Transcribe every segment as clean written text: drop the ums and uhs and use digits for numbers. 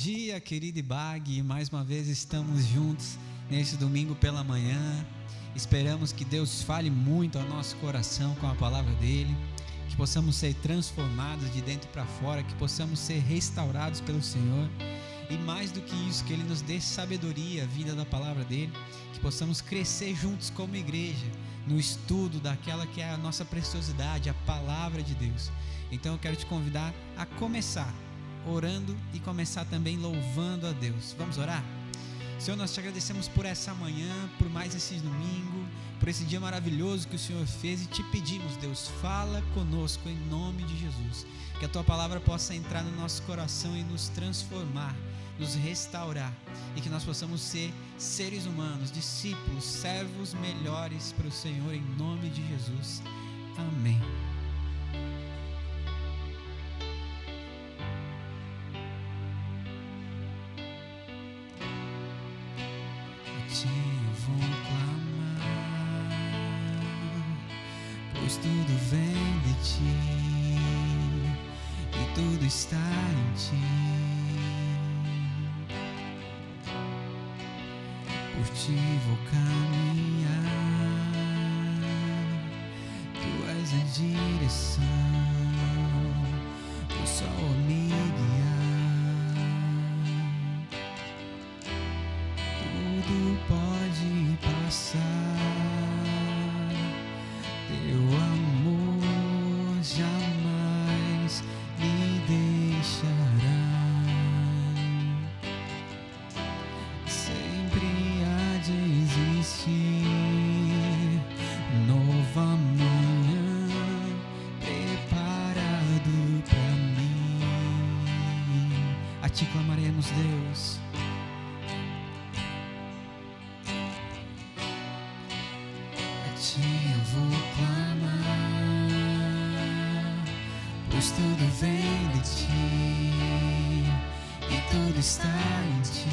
dia, querido Ibag. Mais uma vez estamos juntos nesse domingo pela manhã. Esperamos que Deus fale muito ao nosso coração com a palavra dele, que possamos ser transformados de dentro para fora, que possamos ser restaurados pelo Senhor e mais do que isso, que Ele nos dê sabedoria, vida da palavra dele, que possamos crescer juntos como igreja no estudo daquela que é a nossa preciosidade, a palavra de Deus. Então eu quero te convidar a começar orando e começar também louvando a Deus. Vamos orar? Senhor, nós te agradecemos por essa manhã, por mais esse domingo, por esse dia maravilhoso que o Senhor fez, e te pedimos, Deus, fala conosco em nome de Jesus, que a tua palavra possa entrar no nosso coração e nos transformar, nos restaurar, e que nós possamos ser seres humanos, discípulos, servos melhores para o Senhor, em nome de Jesus. Amém. Eu vou clamar, pois tudo vem de ti e tudo está em ti. Por ti vou caminhar, tu és a direção, o sol me guiar. Tudo pode passar, teu amor jamais me deixará. Sempre há de existir nova manhã preparado para mim. A ti clamaremos, Deus. Eu vou clamar, pois tudo vem de ti e tudo está em ti.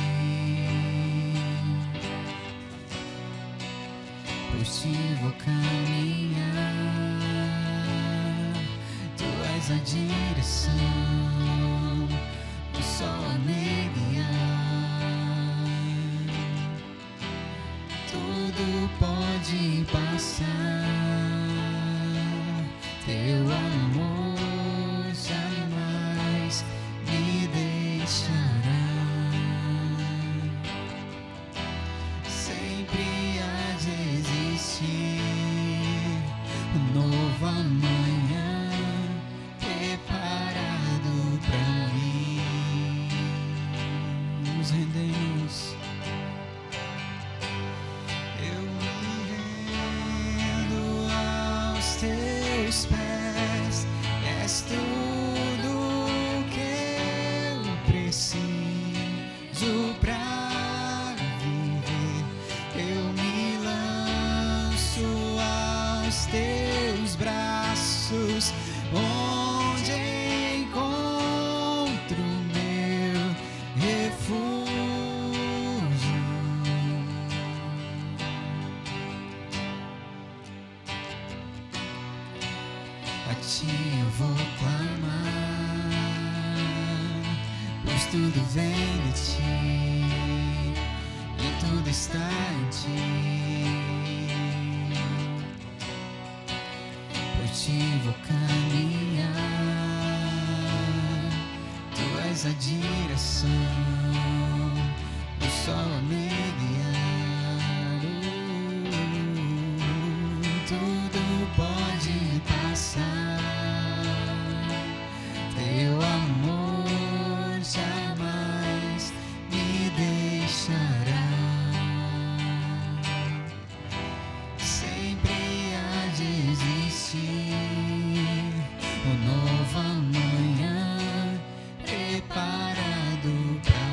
Por ti vou caminhar, tu és a direção, o sol me guiar. Tudo pode passar, teu amor jamais me deixará. Sempre há de existir nova manhã preparado para mim. Nos rendemos. Teus pés, és tudo que eu preciso pra viver. Eu me lanço aos teus braços, onde encontro meu refúgio. A ti eu vou clamar, pois tudo vem de ti e tudo está em ti. Por ti vou caminhar, tu és a direção, o sol a me guiar. Tudo pode passar, teu amor jamais me deixará. Sempre há de existir uma nova manhã preparado para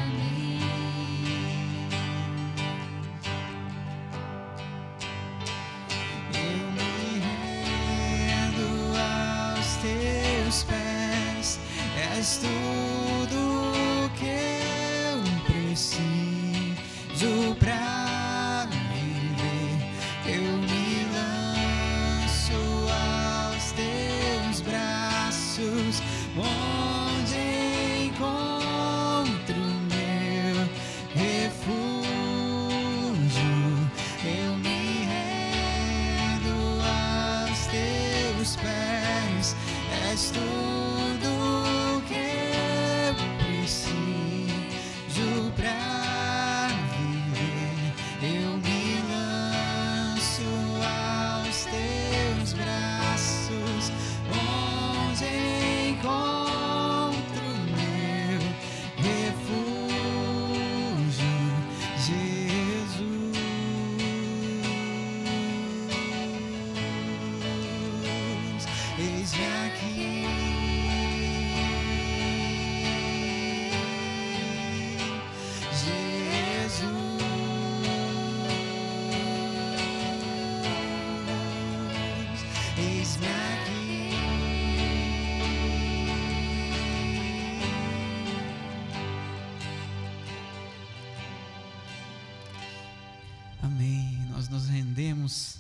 Amém. Nós nos rendemos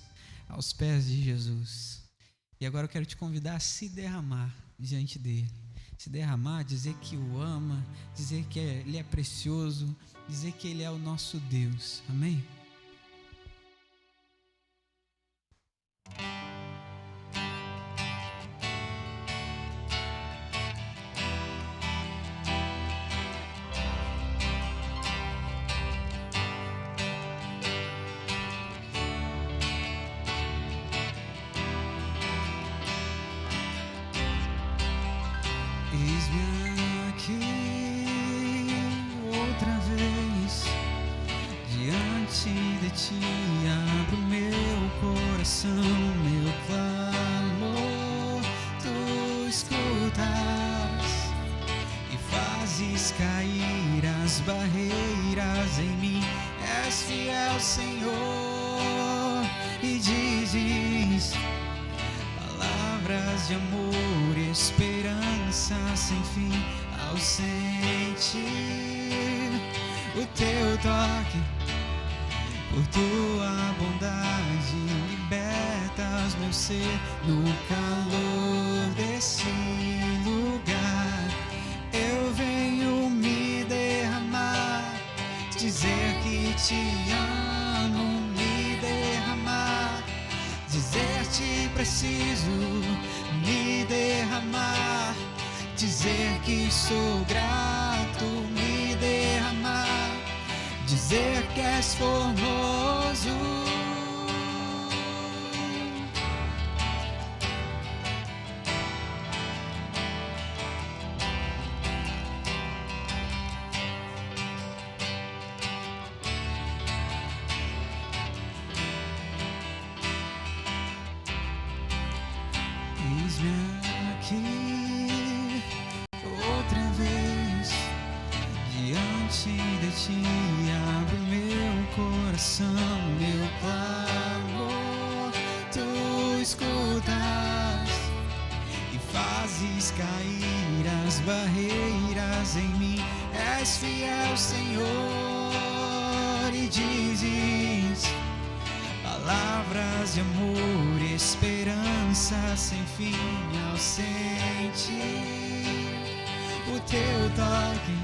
aos pés de Jesus. E agora eu quero te convidar a se derramar diante dele. Se derramar, dizer que o ama, dizer que ele é precioso, dizer que ele é o nosso Deus. Amém? Eis-me aqui outra vez, diante de ti abro meu coração, meu clamor, tu escutas e fazes cair as barreiras em mim. És fiel, Senhor, e dizes palavras de amor, esperança sem fim. Ao sentir o teu toque, por tua bondade libertas meu ser. No calor desse lugar eu venho me derramar, dizer que te amo, me derramar, dizer-te preciso, me derramar, dizer que sou grato, me derramar, dizer que és formoso. Eis-me aqui outra vez, diante de ti abro meu coração, meu clamor, tu escutas e fazes cair as barreiras em mim. És fiel, Senhor, e dizes palavras de amor, esperança sem fim. Ao sentir o teu toque,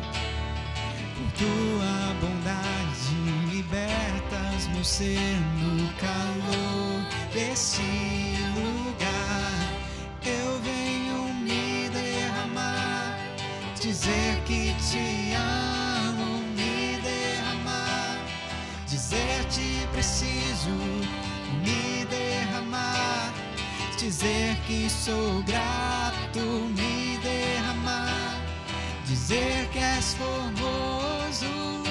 por tua bondade libertas meu ser. No calor desse lugar eu venho me derramar, dizer que te amo, me derramar, dizer-te preciso, me derramar, dizer que sou grato, me derramar, dizer que és formoso,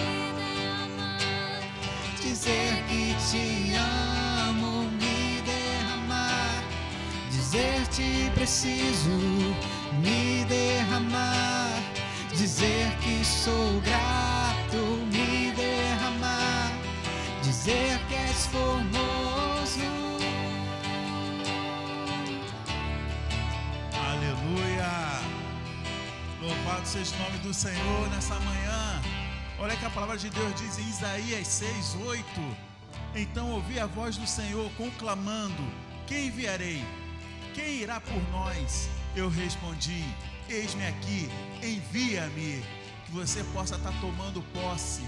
dizer que te amo, me derramar, dizer-te preciso, me derramar, dizer que sou grato, me derramar, dizer que és formoso. Aleluia! Louvado seja o nome do Senhor nessa manhã. Olha que a palavra de Deus diz em Isaías 6:8: então ouvi a voz do Senhor conclamando: quem enviarei? Quem irá por nós? Eu respondi: eis-me aqui, envia-me. Que você possa estar tomando posse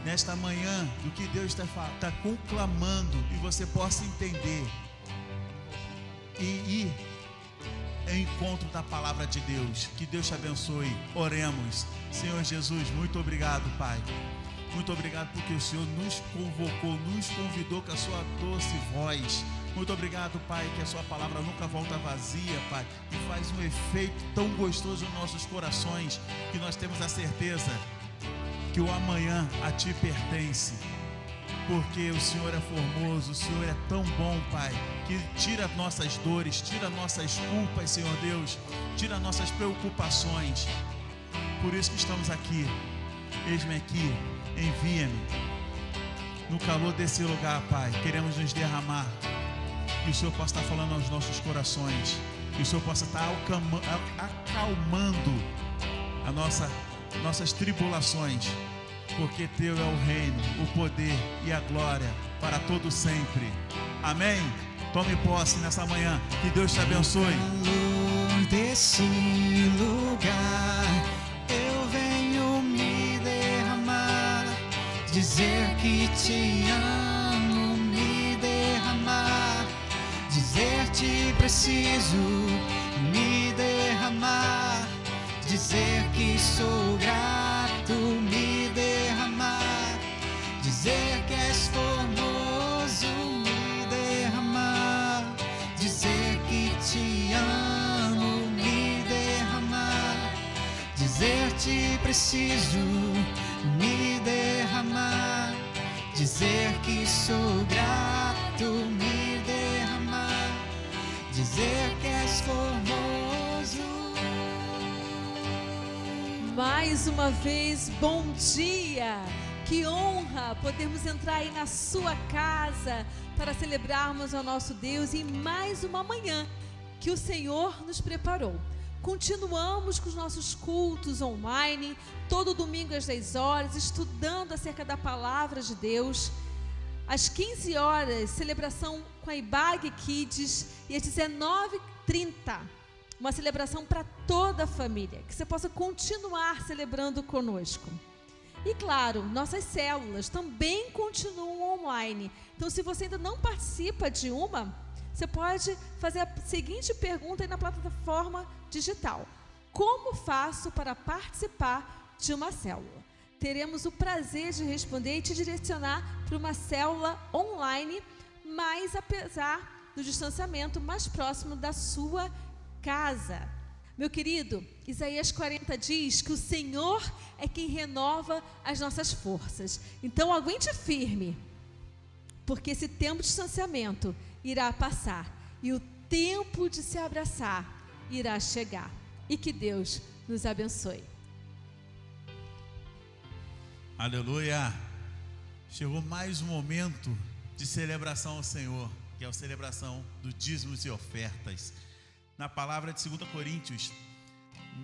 nesta manhã do que Deus está conclamando, e você possa entender e ir em encontro da palavra de Deus. Que Deus te abençoe. Oremos. Senhor Jesus, muito obrigado, Pai. Muito obrigado porque o Senhor nos convocou, nos convidou com a sua doce voz. Muito obrigado, Pai, que a sua palavra nunca volta vazia, Pai, e faz um efeito tão gostoso nos nossos corações, que nós temos a certeza que o amanhã a Ti pertence, porque o Senhor é formoso, o Senhor é tão bom, Pai, que tira nossas dores, tira nossas culpas, Senhor Deus, tira nossas preocupações. Por isso que estamos aqui. Eis-me aqui, envia-me. No calor desse lugar, Pai, queremos nos derramar, que o Senhor possa estar falando aos nossos corações, que o Senhor possa estar acalmando nossas tribulações, porque teu é o reino, o poder e a glória para todo sempre. Amém? Tome posse nessa manhã, que Deus te abençoe. Calor desse lugar, eu venho me derramar, dizer que te amo, me derramar, dizer-te preciso, me derramar, dizer que sou grato, me derramar, dizer que és formoso, me derramar, dizer que te amo, me derramar, dizer-te preciso, me derramar, dizer que sou grato, me derramar, dizer que és formoso. Mais uma vez, bom dia! Que honra podermos entrar aí na sua casa para celebrarmos ao nosso Deus em mais uma manhã que o Senhor nos preparou. Continuamos com os nossos cultos online, todo domingo às 10 horas, estudando acerca da palavra de Deus. Às 15 horas, celebração com a IBAG Kids, e às 19h30, uma celebração para toda a família, que você possa continuar celebrando conosco. E claro, nossas células também continuam online. Então, se você ainda não participa de uma, você pode fazer a seguinte pergunta aí na plataforma digital: como faço para participar de uma célula? Teremos o prazer de responder e te direcionar para uma célula online, mas apesar do distanciamento mais próximo da sua casa. Meu querido, Isaías 40 diz que o Senhor é quem renova as nossas forças. Então aguente firme, porque esse tempo de distanciamento irá passar e o tempo de se abraçar irá chegar. E que Deus nos abençoe. Aleluia! Chegou mais um momento de celebração ao Senhor, que é a celebração do dízimos e ofertas. Na palavra de 2 Coríntios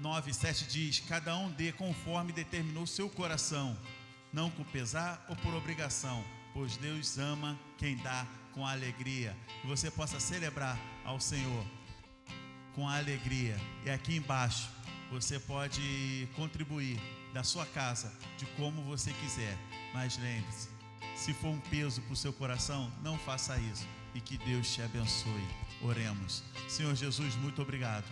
9:7 diz: cada um dê conforme determinou seu coração, não com pesar ou por obrigação, pois Deus ama quem dá com alegria. Que você possa celebrar ao Senhor com alegria. E aqui embaixo você pode contribuir da sua casa, de como você quiser. Mas lembre-se, se for um peso para o seu coração, não faça isso. E que Deus te abençoe. Oremos. Senhor Jesus, muito obrigado.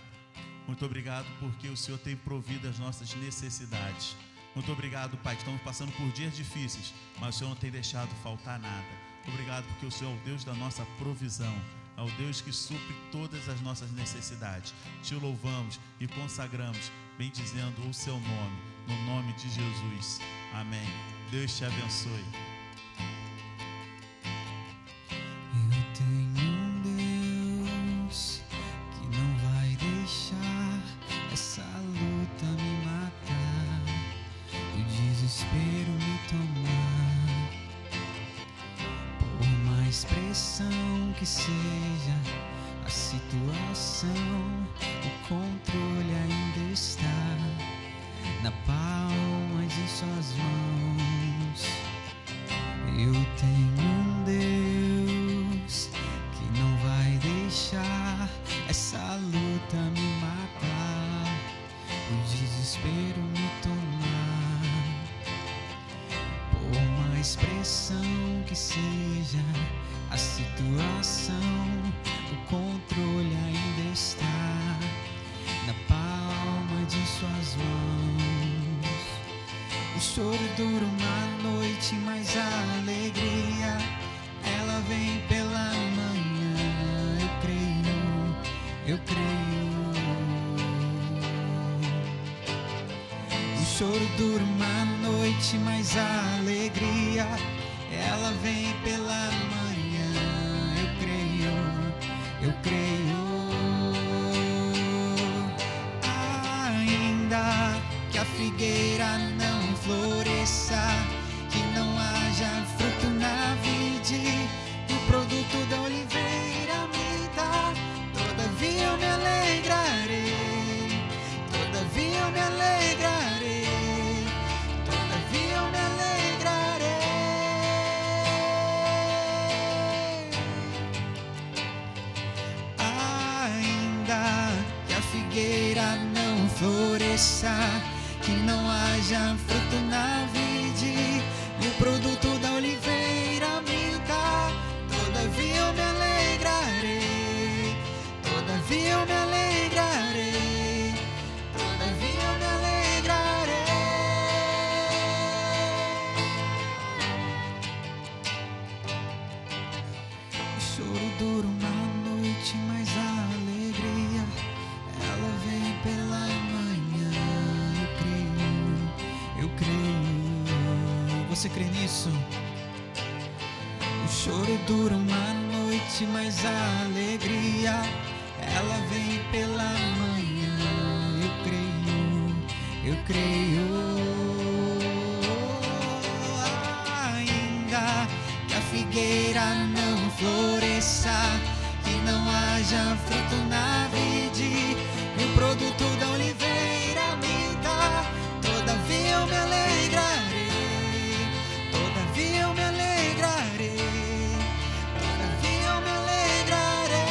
Muito obrigado porque o Senhor tem provido as nossas necessidades. Muito obrigado, Pai, que estamos passando por dias difíceis, mas o Senhor não tem deixado faltar nada. Obrigado porque o Senhor é o Deus da nossa provisão, é o Deus que supre todas as nossas necessidades. Te louvamos e consagramos, bendizendo o seu nome, no nome de Jesus. Amém. Deus te abençoe. Eu tenho um Deus que não vai deixar essa luta me matar, o desespero me tomar. Por mais pressão que seja a situação, o controle ainda está na palma de suas mãos. Eu tenho um Deus que não vai deixar essa luta me matar, o desespero me tomar. Por mais pressão que seja a situação, o controle ainda está na palma de suas mãos. O choro dura uma noite, mas a alegria ela vem pela manhã. Eu creio. O choro dura uma noite, mas a alegria ela vem pela manhã. Eu creio. Ainda que a figueira não floresça, que não haja fruto na vide, e o produto da oliveira me dá, todavia eu me alegrarei, todavia eu me alegrarei, todavia eu me alegrarei. floresça, que não haja fruto na vide, e o produto da oliveira minta. Todavia eu me alegrarei, todavia eu me alegrarei, todavia eu me alegrarei. O choro dura uma noite, mas a alegria, ela vem pela manhã. Eu creio. Você crê nisso? O choro dura uma noite, mas a alegria, ela vem pela manhã. Eu creio. Ainda que a figueira não floresça, que não haja fruto na vide, e o produto da oliveira minta, todavia eu me alegrarei, todavia eu me alegrarei, todavia eu me alegrarei.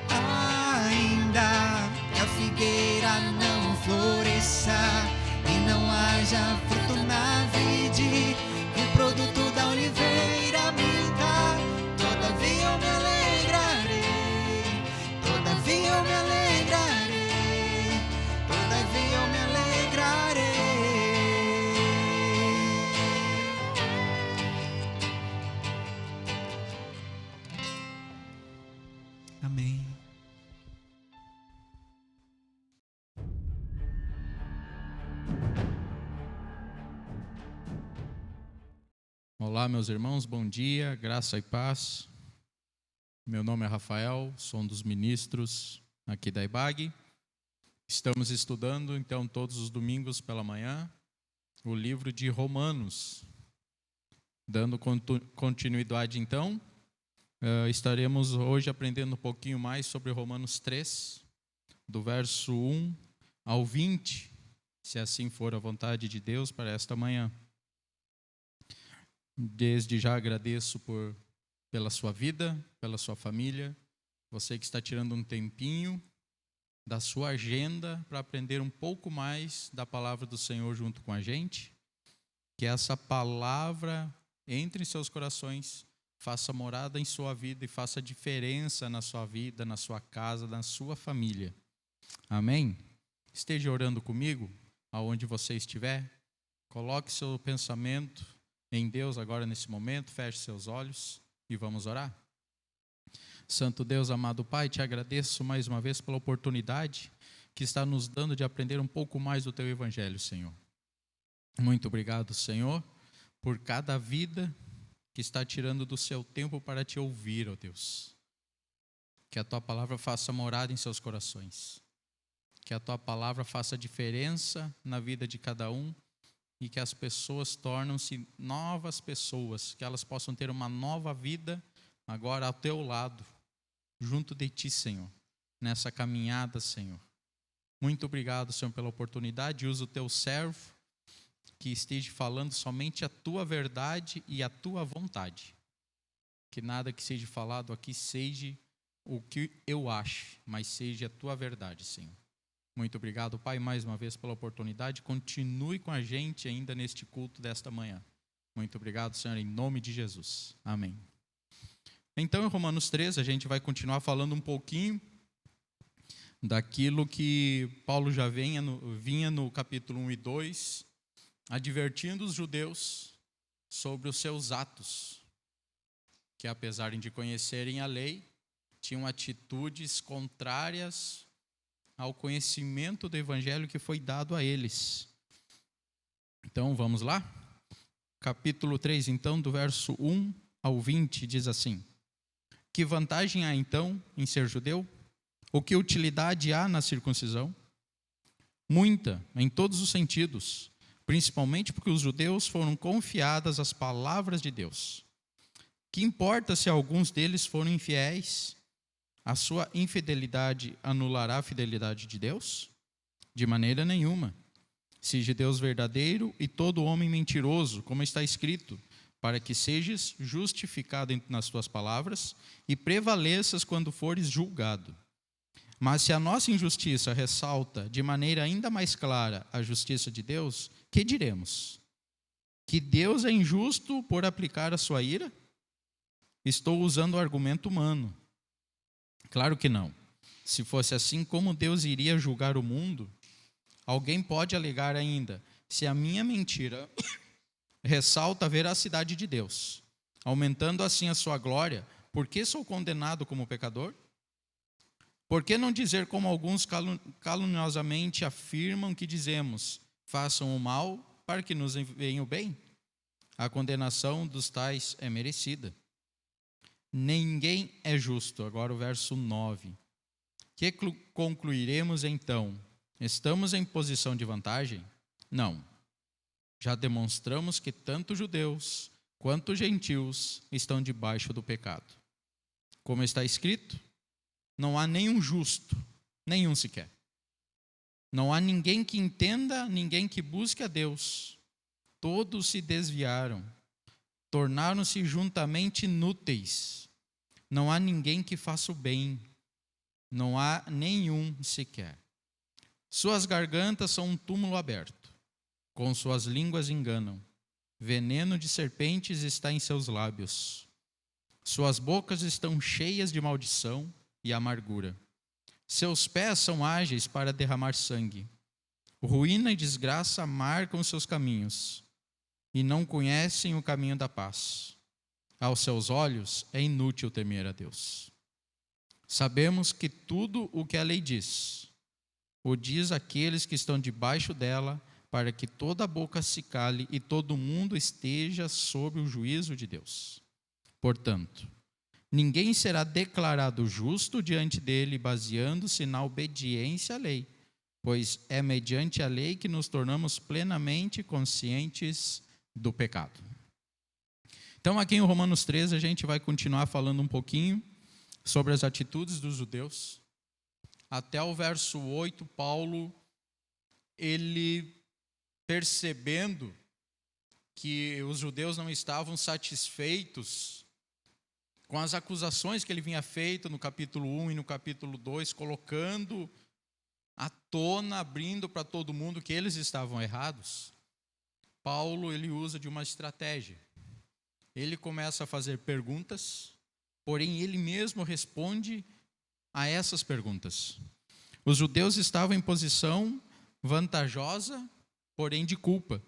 Ainda que a figueira não floresça e não haja fruto na vide, e o produto da oliveira minta, todavia eu me alegrarei, todavia eu me alegrarei, todavia eu me alegrarei. Amém. Olá, meus irmãos, bom dia, graça e paz. Meu nome é Rafael, sou um dos ministros aqui da IBAG. Estamos estudando, então, todos os domingos pela manhã, o livro de Romanos. Dando continuidade, então, estaremos hoje aprendendo um pouquinho mais sobre Romanos 3, do verso 1 ao 20, se assim for a vontade de Deus para esta manhã. Desde já agradeço pela sua vida, pela sua família, você que está tirando um tempinho da sua agenda para aprender um pouco mais da palavra do Senhor junto com a gente. Que essa palavra entre em seus corações, faça morada em sua vida e faça diferença na sua vida, na sua casa, na sua família. Amém? Esteja orando comigo, aonde você estiver. Coloque seu pensamento em Deus agora nesse momento, feche seus olhos e vamos orar. Santo Deus, amado Pai, te agradeço mais uma vez pela oportunidade que está nos dando de aprender um pouco mais do Teu Evangelho, Senhor. Muito obrigado, Senhor, por cada vida que está tirando do seu tempo para te ouvir, ó Deus. Que a Tua palavra faça morada em seus corações. Que a Tua palavra faça diferença na vida de cada um. E que as pessoas tornem-se novas pessoas, que elas possam ter uma nova vida agora ao Teu lado, junto de Ti, Senhor, nessa caminhada, Senhor. Muito obrigado, Senhor, pela oportunidade. Usa o Teu servo, que esteja falando somente a Tua verdade e a Tua vontade. Que nada que seja falado aqui seja o que eu acho, mas seja a Tua verdade, Senhor. Muito obrigado, Pai, mais uma vez pela oportunidade. Continue com a gente ainda neste culto desta manhã. Muito obrigado, Senhor, em nome de Jesus. Amém. Então, em Romanos 3, a gente vai continuar falando um pouquinho daquilo que Paulo já vinha no capítulo 1 e 2, advertindo os judeus sobre os seus atos, que apesar de conhecerem a lei, tinham atitudes contrárias ao conhecimento do evangelho que foi dado a eles. Então, vamos lá? Capítulo 3, então, do verso 1 ao 20, diz assim: Que vantagem há, então, em ser judeu? Ou que utilidade há na circuncisão? Muita, em todos os sentidos, principalmente porque os judeus foram confiadas as palavras de Deus. Que importa se alguns deles foram infiéis? A sua infidelidade anulará a fidelidade de Deus? De maneira nenhuma. Seja Deus verdadeiro e todo homem mentiroso, como está escrito: para que sejas justificado nas tuas palavras e prevaleças quando fores julgado. Mas se a nossa injustiça ressalta de maneira ainda mais clara a justiça de Deus, que diremos? Que Deus é injusto por aplicar a sua ira? Estou usando o argumento humano. Claro que não. Se fosse assim, como Deus iria julgar o mundo? Alguém pode alegar ainda, se a minha mentira ressalta a veracidade de Deus, aumentando assim a sua glória, por que sou condenado como pecador? Por que não dizer como alguns caluniosamente afirmam que dizemos, façam o mal para que nos venha o bem? A condenação dos tais é merecida. Ninguém é justo. Agora o verso 9. Que concluiremos então? Estamos em posição de vantagem? Não. Já demonstramos que tanto judeus quanto gentios estão debaixo do pecado. Como está escrito, não há nenhum justo, nenhum sequer. Não há ninguém que entenda, ninguém que busque a Deus. Todos se desviaram, tornaram-se juntamente inúteis. Não há ninguém que faça o bem, não há nenhum sequer. Suas gargantas são um túmulo aberto, com suas línguas enganam. Veneno de serpentes está em seus lábios. Suas bocas estão cheias de maldição e amargura. Seus pés são ágeis para derramar sangue. Ruína e desgraça marcam seus caminhos, e não conhecem o caminho da paz. Aos seus olhos é inútil temer a Deus. Sabemos que tudo o que a lei diz, o diz àqueles que estão debaixo dela, para que toda a boca se cale e todo mundo esteja sob o juízo de Deus. Portanto, ninguém será declarado justo diante dele baseando-se na obediência à lei, pois é mediante a lei que nos tornamos plenamente conscientes do pecado. Então, aqui em Romanos 13, a gente vai continuar falando um pouquinho sobre as atitudes dos judeus. Até o verso 8, Paulo, ele percebendo que os judeus não estavam satisfeitos com as acusações que ele vinha feito no capítulo 1 e no capítulo 2, colocando à tona, abrindo para todo mundo que eles estavam errados, Paulo ele usa de uma estratégia. Ele começa a fazer perguntas, porém ele mesmo responde a essas perguntas. Os judeus estavam em posição vantajosa, porém de culpa.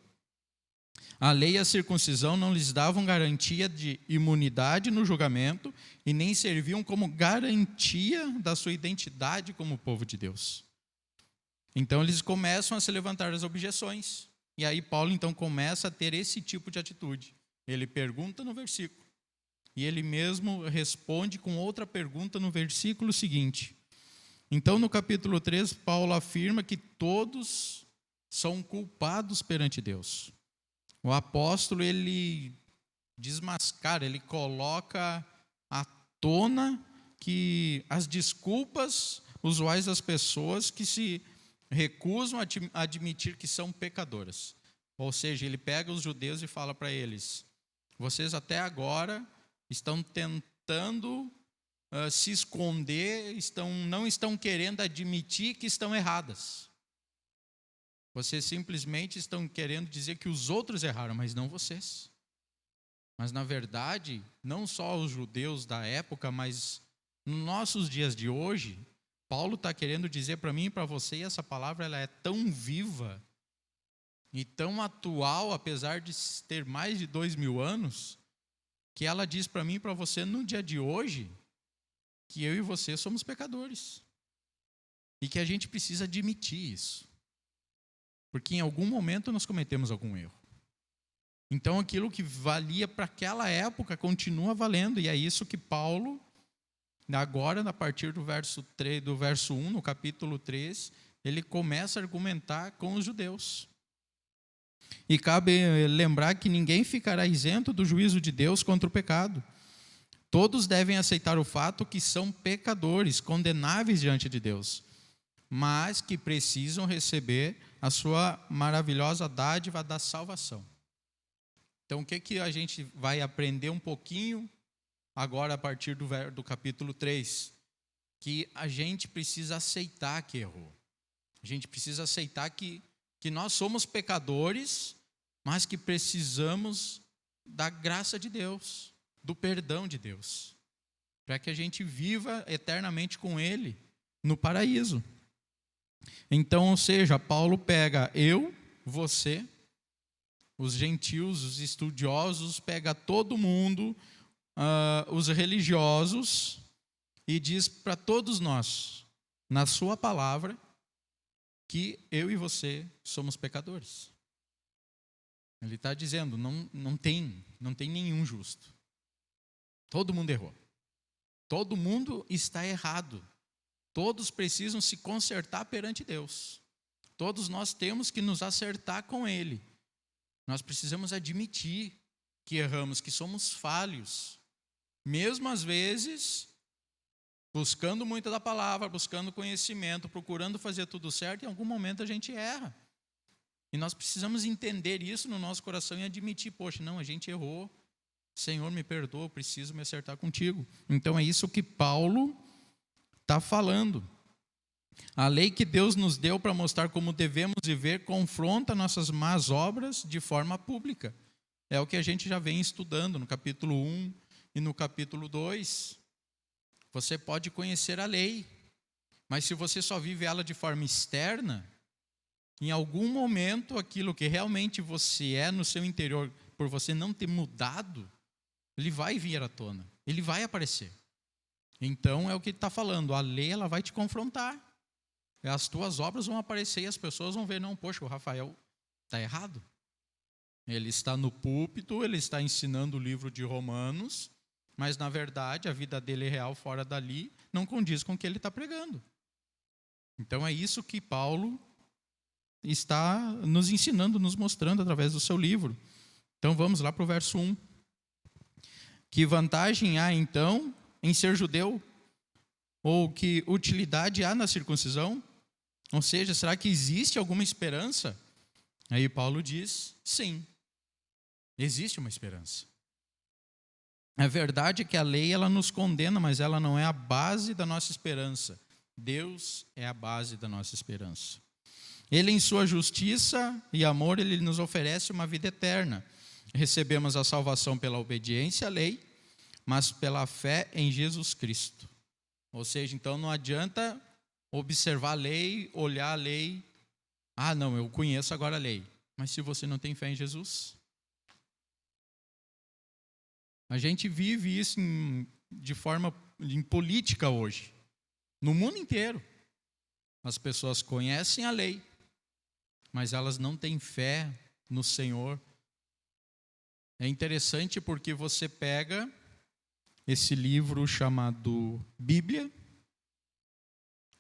A lei e a circuncisão não lhes davam garantia de imunidade no julgamento e nem serviam como garantia da sua identidade como povo de Deus. Então eles começam a se levantar as objeções. E aí Paulo então começa a ter esse tipo de atitude. Ele pergunta no versículo. E ele mesmo responde com outra pergunta no versículo seguinte. Então no capítulo 3, Paulo afirma que todos são culpados perante Deus. O apóstolo, ele desmascara, ele coloca à tona que as desculpas usuais das pessoas que se recusam a admitir que são pecadoras. Ou seja, ele pega os judeus e fala para eles, vocês até agora estão tentando se esconder, não estão querendo admitir que estão erradas. Vocês simplesmente estão querendo dizer que os outros erraram, mas não vocês. Mas, na verdade, não só os judeus da época, mas nos nossos dias de hoje, Paulo está querendo dizer para mim e para você, e essa palavra ela é tão viva e tão atual, apesar de ter mais de 2000 anos, que ela diz para mim e para você, no dia de hoje, que eu e você somos pecadores. E que a gente precisa admitir isso. Porque em algum momento nós cometemos algum erro. Então aquilo que valia para aquela época continua valendo. E é isso que Paulo, agora a partir do verso 1, no capítulo 3, ele começa a argumentar com os judeus. E cabe lembrar que ninguém ficará isento do juízo de Deus contra o pecado. Todos devem aceitar o fato que são pecadores, condenáveis diante de Deus, mas que precisam receber a sua maravilhosa dádiva da salvação. Então, o que a gente vai aprender um pouquinho agora a partir do capítulo 3? Que a gente precisa aceitar que errou. A gente precisa aceitar que nós somos pecadores, mas que precisamos da graça de Deus, do perdão de Deus, para que a gente viva eternamente com Ele no paraíso. Então, ou seja, Paulo pega eu, você, os gentios, os estudiosos, pega todo mundo, os religiosos, e diz para todos nós, na sua palavra, que eu e você somos pecadores. Ele está dizendo, não tem nenhum justo. Todo mundo errou. Todo mundo está errado. Todos precisam se consertar perante Deus. Todos nós temos que nos acertar com Ele. Nós precisamos admitir que erramos, que somos falhos. Mesmo às vezes, buscando muito da palavra, buscando conhecimento, procurando fazer tudo certo, em algum momento a gente erra. E nós precisamos entender isso no nosso coração e admitir, poxa, não, a gente errou. Senhor, me perdoa, eu preciso me acertar contigo. Então é isso que Paulo está falando. A lei que Deus nos deu para mostrar como devemos viver confronta nossas más obras de forma pública. É o que a gente já vem estudando no capítulo 1 e no capítulo 2. Você pode conhecer a lei, mas se você só vive ela de forma externa, em algum momento aquilo que realmente você é no seu interior, por você não ter mudado, ele vai vir à tona, ele vai aparecer. Então é o que ele está falando, a lei ela vai te confrontar. As tuas obras vão aparecer e as pessoas vão ver, não, poxa, o Rafael está errado. Ele está no púlpito, ele está ensinando o livro de Romanos, mas na verdade a vida dele real fora dali não condiz com o que ele está pregando. Então é isso que Paulo está nos ensinando, nos mostrando através do seu livro. Então vamos lá para o verso 1. Que vantagem há então em ser judeu? Ou que utilidade há na circuncisão? Ou seja, será que existe alguma esperança? Aí Paulo diz, sim, existe uma esperança. É verdade que a lei ela nos condena, mas ela não é a base da nossa esperança. Deus é a base da nossa esperança. Ele, em sua justiça e amor, ele nos oferece uma vida eterna. Recebemos a salvação pela obediência à lei, mas pela fé em Jesus Cristo. Ou seja, então não adianta observar a lei, olhar a lei. Ah, não, eu conheço agora a lei. Mas se você não tem fé em Jesus? A gente vive isso de forma em política hoje. No mundo inteiro. As pessoas conhecem a lei, mas elas não têm fé no Senhor. É interessante porque você pega esse livro chamado Bíblia.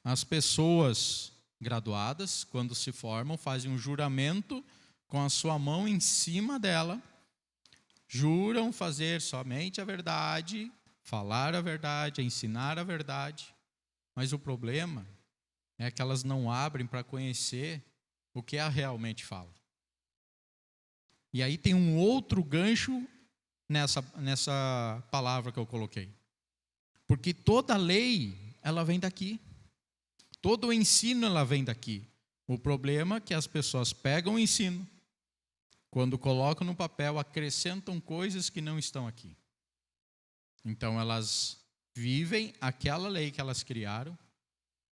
As pessoas graduadas, quando se formam, fazem um juramento com a sua mão em cima dela. Juram fazer somente a verdade, falar a verdade, ensinar a verdade. Mas o problema é que elas não abrem para conhecer o que ela realmente fala. E aí tem um outro gancho nessa palavra que eu coloquei. Porque toda lei, ela vem daqui. Todo o ensino, ela vem daqui. O problema é que as pessoas pegam o ensino, quando colocam no papel, acrescentam coisas que não estão aqui. Então elas vivem aquela lei que elas criaram,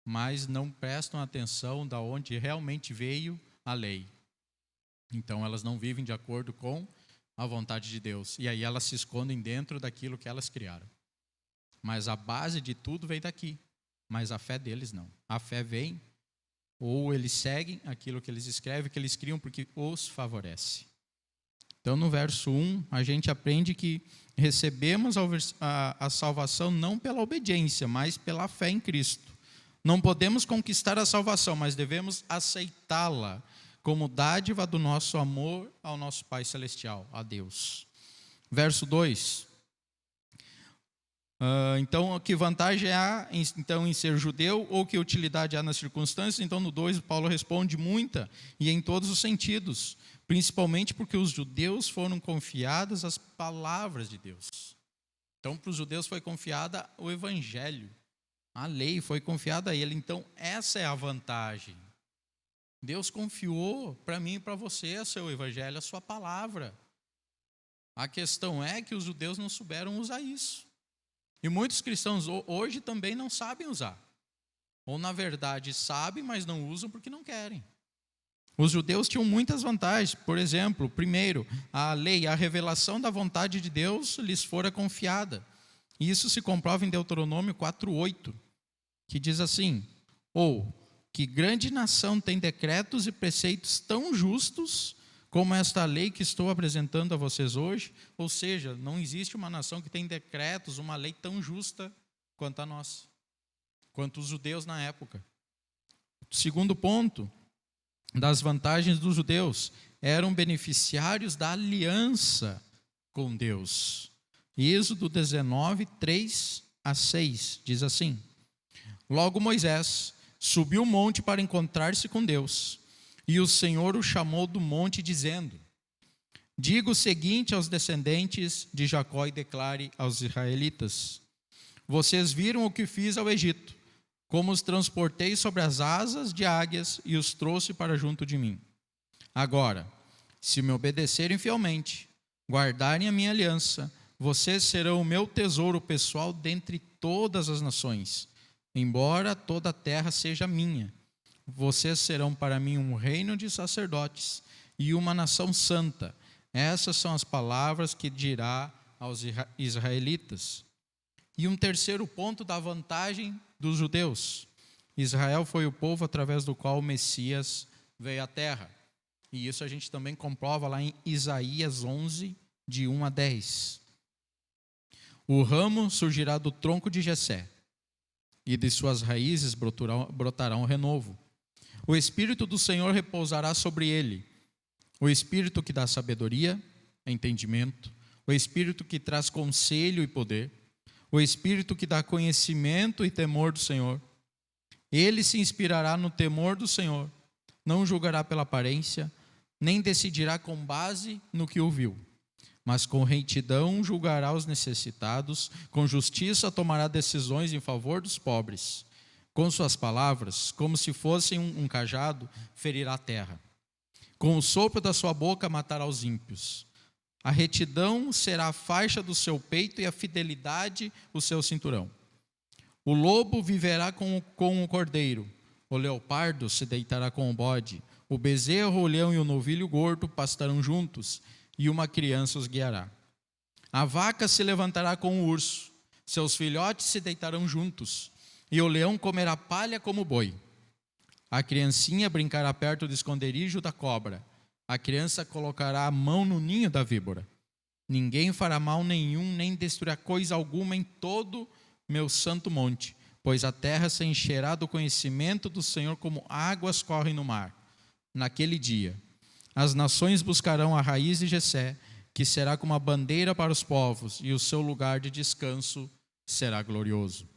mas não prestam atenção de onde realmente veio a lei. Então elas não vivem de acordo com a vontade de Deus. E aí elas se escondem dentro daquilo que elas criaram. Mas a base de tudo veio daqui. Mas a fé deles não. A fé vem, ou eles seguem aquilo que eles escrevem, que eles criam, porque os favorece. Então no verso 1, a gente aprende que recebemos a salvação não pela obediência, mas pela fé em Cristo. Não podemos conquistar a salvação, mas devemos aceitá-la como dádiva do nosso amor ao nosso Pai Celestial, a Deus. Verso 2. Então, que vantagem há então, em ser judeu, ou que utilidade há nas circunstâncias? Então, no 2, Paulo responde muita, e em todos os sentidos, principalmente porque os judeus foram confiadas as palavras de Deus. Então, para os judeus foi confiada o evangelho, a lei foi confiada a ele. Então, essa é a vantagem. Deus confiou para mim e para você o seu evangelho, a sua palavra. A questão é que os judeus não souberam usar isso. E muitos cristãos hoje também não sabem usar. Ou, na verdade, sabem, mas não usam porque não querem. Os judeus tinham muitas vantagens. Por exemplo, primeiro, a lei, a revelação da vontade de Deus lhes fora confiada. E isso se comprova em Deuteronômio 4:8, que diz assim: ou que grande nação tem decretos e preceitos tão justos como esta lei que estou apresentando a vocês hoje. Ou seja, não existe uma nação que tem decretos, uma lei tão justa quanto a nossa, quanto os judeus na época. Segundo ponto, das vantagens dos judeus, eram beneficiários da aliança com Deus. Êxodo 19, 3-6, diz assim: logo Moisés subiu o monte para encontrar-se com Deus, e o Senhor o chamou do monte, dizendo: diga o seguinte aos descendentes de Jacó e declare aos israelitas: vocês viram o que fiz ao Egito, como os transportei sobre as asas de águias e os trouxe para junto de mim. Agora, se me obedecerem fielmente, guardarem a minha aliança, vocês serão o meu tesouro pessoal dentre todas as nações. Embora toda a terra seja minha, vocês serão para mim um reino de sacerdotes e uma nação santa. Essas são as palavras que dirá aos israelitas. E um terceiro ponto da vantagem dos judeus: Israel foi o povo através do qual o Messias veio à terra. E isso a gente também comprova lá em Isaías 11, de 1-10. O ramo surgirá do tronco de Jessé, e de suas raízes brotará um renovo. O Espírito do Senhor repousará sobre ele, o Espírito que dá sabedoria, entendimento, o Espírito que traz conselho e poder, o Espírito que dá conhecimento e temor do Senhor. Ele se inspirará no temor do Senhor, não julgará pela aparência, nem decidirá com base no que ouviu, mas com retidão julgará os necessitados, com justiça tomará decisões em favor dos pobres. Com suas palavras, como se fossem um cajado, ferirá a terra. Com o sopro da sua boca matará os ímpios. A retidão será a faixa do seu peito e a fidelidade o seu cinturão. O lobo viverá com o cordeiro, o leopardo se deitará com o bode, o bezerro, o leão e o novilho gordo pastarão juntos, e uma criança os guiará. A vaca se levantará com o urso, seus filhotes se deitarão juntos, e o leão comerá palha como boi. A criancinha brincará perto do esconderijo da cobra. A criança colocará a mão no ninho da víbora. Ninguém fará mal nenhum, nem destruirá coisa alguma em todo meu santo monte, pois a terra se encherá do conhecimento do Senhor como águas correm no mar. Naquele dia, as nações buscarão a raiz de Jessé, que será como a bandeira para os povos, e o seu lugar de descanso será glorioso.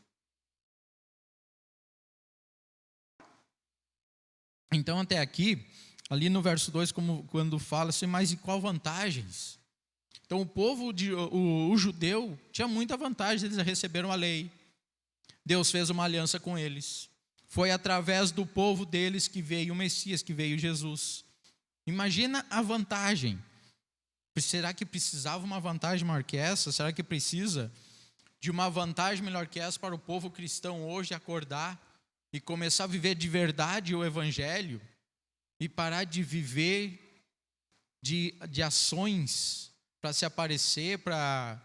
Então, até aqui, ali no verso 2, quando fala assim, mas e qual vantagens? Então, o judeu tinha muita vantagem, eles receberam a lei. Deus fez uma aliança com eles. Foi através do povo deles que veio o Messias, que veio Jesus. Imagina a vantagem. Será que precisava uma vantagem maior que essa? Será que precisa de uma vantagem melhor que essa para o povo cristão hoje acordar e começar a viver de verdade o Evangelho e parar de viver de ações para se aparecer, para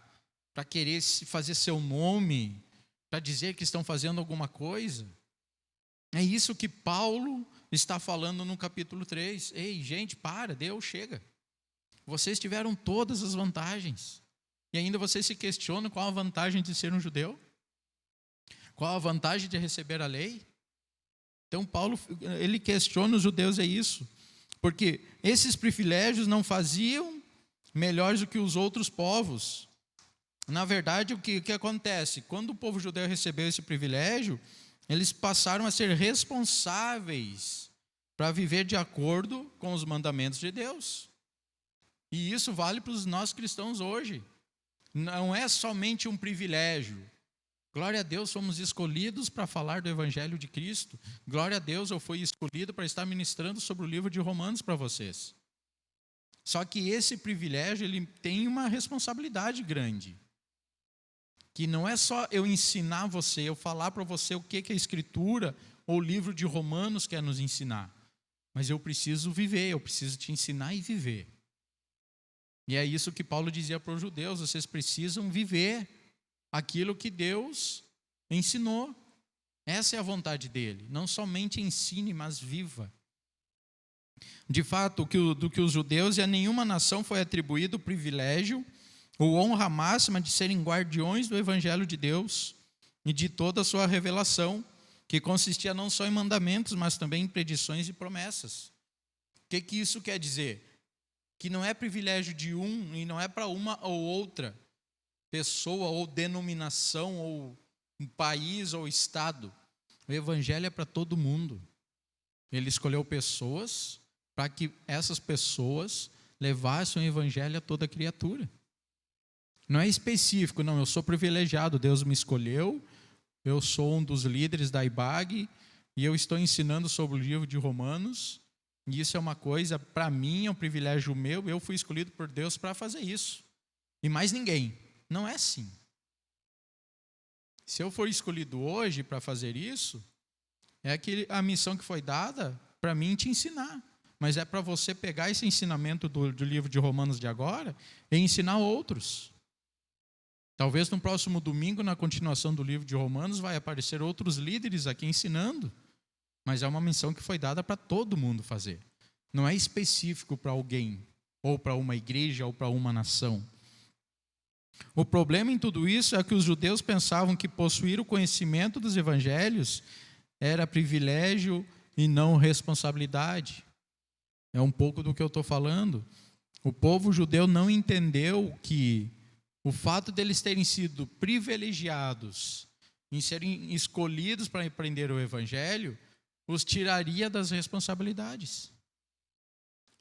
querer fazer seu nome, para dizer que estão fazendo alguma coisa? É isso que Paulo está falando no capítulo 3. Ei, gente, Deus, chega. Vocês tiveram todas as vantagens. E ainda vocês se questionam qual a vantagem de ser um judeu? Qual a vantagem de receber a lei? Então Paulo, ele questiona os judeus, é isso. Porque esses privilégios não faziam melhores do que os outros povos. Na verdade, o que acontece? Quando o povo judeu recebeu esse privilégio, eles passaram a ser responsáveis para viver de acordo com os mandamentos de Deus. E isso vale para os nós cristãos hoje. Não é somente um privilégio. Glória a Deus, fomos escolhidos para falar do Evangelho de Cristo. Glória a Deus, eu fui escolhido para estar ministrando sobre o livro de Romanos para vocês. Só que esse privilégio, ele tem uma responsabilidade grande. Que não é só eu ensinar você, eu falar para você o que a Escritura ou o livro de Romanos quer nos ensinar. Mas eu preciso viver, eu preciso te ensinar e viver. E é isso que Paulo dizia para os judeus, vocês precisam viver aquilo que Deus ensinou. Essa é a vontade dele, não somente ensine, mas viva. De fato, do que os judeus e a nenhuma nação foi atribuído o privilégio ou honra máxima de serem guardiões do Evangelho de Deus e de toda a sua revelação, que consistia não só em mandamentos, mas também em predições e promessas. O que isso quer dizer? Que não é privilégio de um e não é para uma ou outra pessoa ou denominação ou um país ou estado. O Evangelho é para todo mundo. Ele escolheu pessoas para que essas pessoas levassem o Evangelho a toda criatura. Não é específico, não, eu sou privilegiado, Deus me escolheu, eu sou um dos líderes da IBAG e eu estou ensinando sobre o livro de Romanos, e isso é uma coisa, para mim, é um privilégio meu, eu fui escolhido por Deus para fazer isso. E mais ninguém. Não é assim. Se eu for escolhido hoje para fazer isso, é a missão que foi dada para mim te ensinar. Mas é para você pegar esse ensinamento do livro de Romanos de agora e ensinar outros. Talvez no próximo domingo, na continuação do livro de Romanos, vai aparecer outros líderes aqui ensinando. Mas é uma missão que foi dada para todo mundo fazer. Não é específico para alguém, ou para uma igreja, ou para uma nação. O problema em tudo isso é que os judeus pensavam que possuir o conhecimento dos evangelhos era privilégio e não responsabilidade. É um pouco do que eu estou falando. O povo judeu não entendeu que o fato deles terem sido privilegiados em serem escolhidos para aprender o evangelho os tiraria das responsabilidades.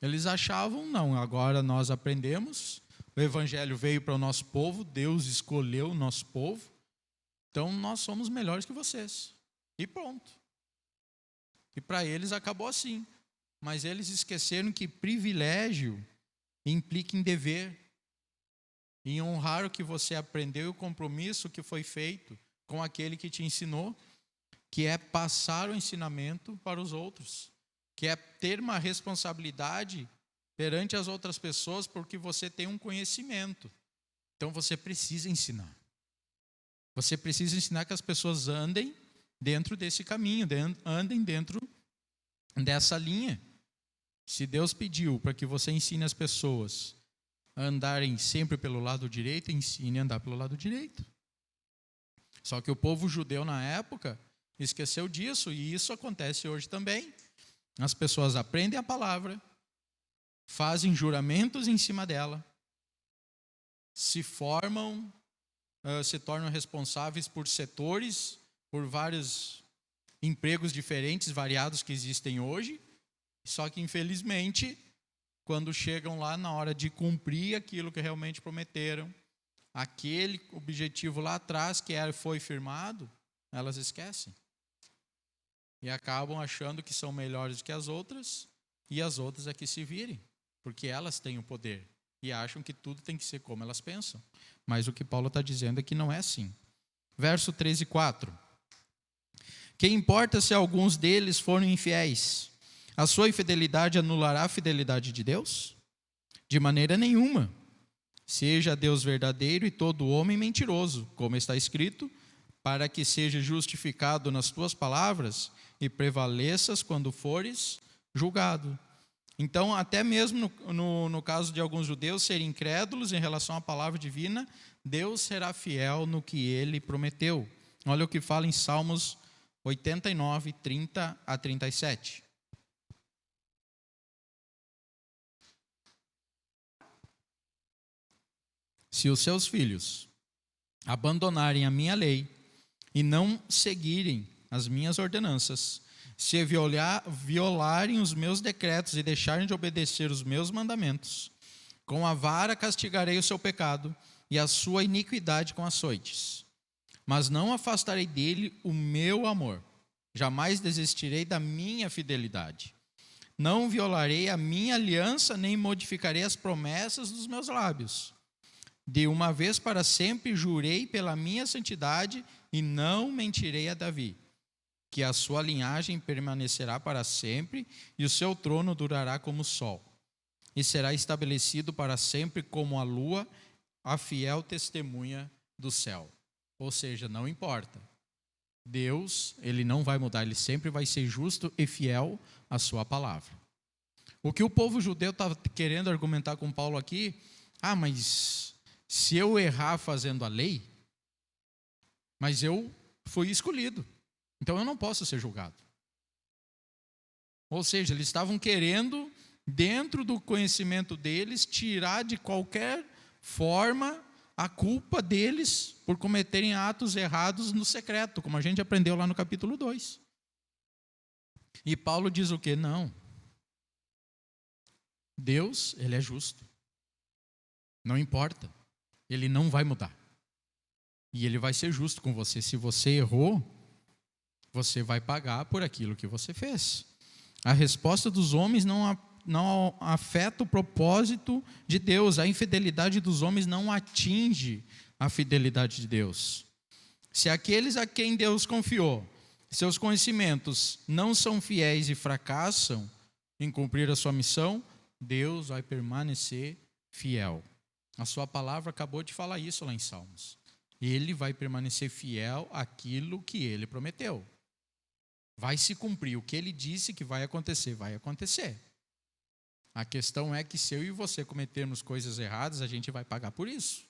Eles achavam, não, agora nós aprendemos, o evangelho veio para o nosso povo, Deus escolheu o nosso povo, então nós somos melhores que vocês. E pronto. E para eles acabou assim. Mas eles esqueceram que privilégio implica em dever, em honrar o que você aprendeu e o compromisso que foi feito com aquele que te ensinou, que é passar o ensinamento para os outros, que é ter uma responsabilidade perante as outras pessoas porque você tem um conhecimento. Então você precisa ensinar. Você precisa ensinar que as pessoas andem dentro desse caminho, andem dentro dessa linha. Se Deus pediu para que você ensine as pessoas a andarem sempre pelo lado direito, ensine a andar pelo lado direito. Só que o povo judeu na época esqueceu disso, e isso acontece hoje também. As pessoas aprendem a palavra, fazem juramentos em cima dela, se formam, se tornam responsáveis por setores, por vários empregos diferentes, variados que existem hoje, só que infelizmente, quando chegam lá na hora de cumprir aquilo que realmente prometeram, aquele objetivo lá atrás que foi firmado, elas esquecem. E acabam achando que são melhores que as outras, e as outras é que se virem, porque elas têm o poder, e acham que tudo tem que ser como elas pensam. Mas o que Paulo está dizendo é que não é assim. Verso 13 e 4. Que importa se alguns deles forem infiéis? A sua infidelidade anulará a fidelidade de Deus? De maneira nenhuma. Seja Deus verdadeiro e todo homem mentiroso, como está escrito, para que seja justificado nas tuas palavras e prevaleças quando fores julgado. Então, até mesmo no caso de alguns judeus serem incrédulos em relação à palavra divina, Deus será fiel no que ele prometeu. Olha o que fala em Salmos 89, 30 a 37. Se os seus filhos abandonarem a minha lei e não seguirem as minhas ordenanças, se violarem os meus decretos e deixarem de obedecer os meus mandamentos, com a vara castigarei o seu pecado e a sua iniquidade com açoites. Mas não afastarei dele o meu amor, jamais desistirei da minha fidelidade. Não violarei a minha aliança, nem modificarei as promessas dos meus lábios. De uma vez para sempre jurei pela minha santidade e não mentirei a Davi, que a sua linhagem permanecerá para sempre e o seu trono durará como o sol, e será estabelecido para sempre como a lua, a fiel testemunha do céu. Ou seja, não importa. Deus, ele não vai mudar, ele sempre vai ser justo e fiel à sua palavra. O que o povo judeu estava querendo argumentar com Paulo aqui, mas se eu errar fazendo a lei, mas eu fui escolhido, então eu não posso ser julgado. Ou seja, eles estavam querendo, dentro do conhecimento deles, tirar de qualquer forma a culpa deles por cometerem atos errados no secreto, como a gente aprendeu lá no capítulo 2. E Paulo diz o quê? Não. Deus, ele é justo. Não importa. Ele não vai mudar. E ele vai ser justo com você. Se você errou, você vai pagar por aquilo que você fez. A resposta dos homens não afeta o propósito de Deus. A infidelidade dos homens não atinge a fidelidade de Deus. Se aqueles a quem Deus confiou, seus conhecimentos não são fiéis e fracassam em cumprir a sua missão, Deus vai permanecer fiel. A sua palavra acabou de falar isso lá em Salmos. Ele vai permanecer fiel àquilo que ele prometeu. Vai se cumprir. O que ele disse que vai acontecer, vai acontecer. A questão é que se eu e você cometermos coisas erradas, a gente vai pagar por isso.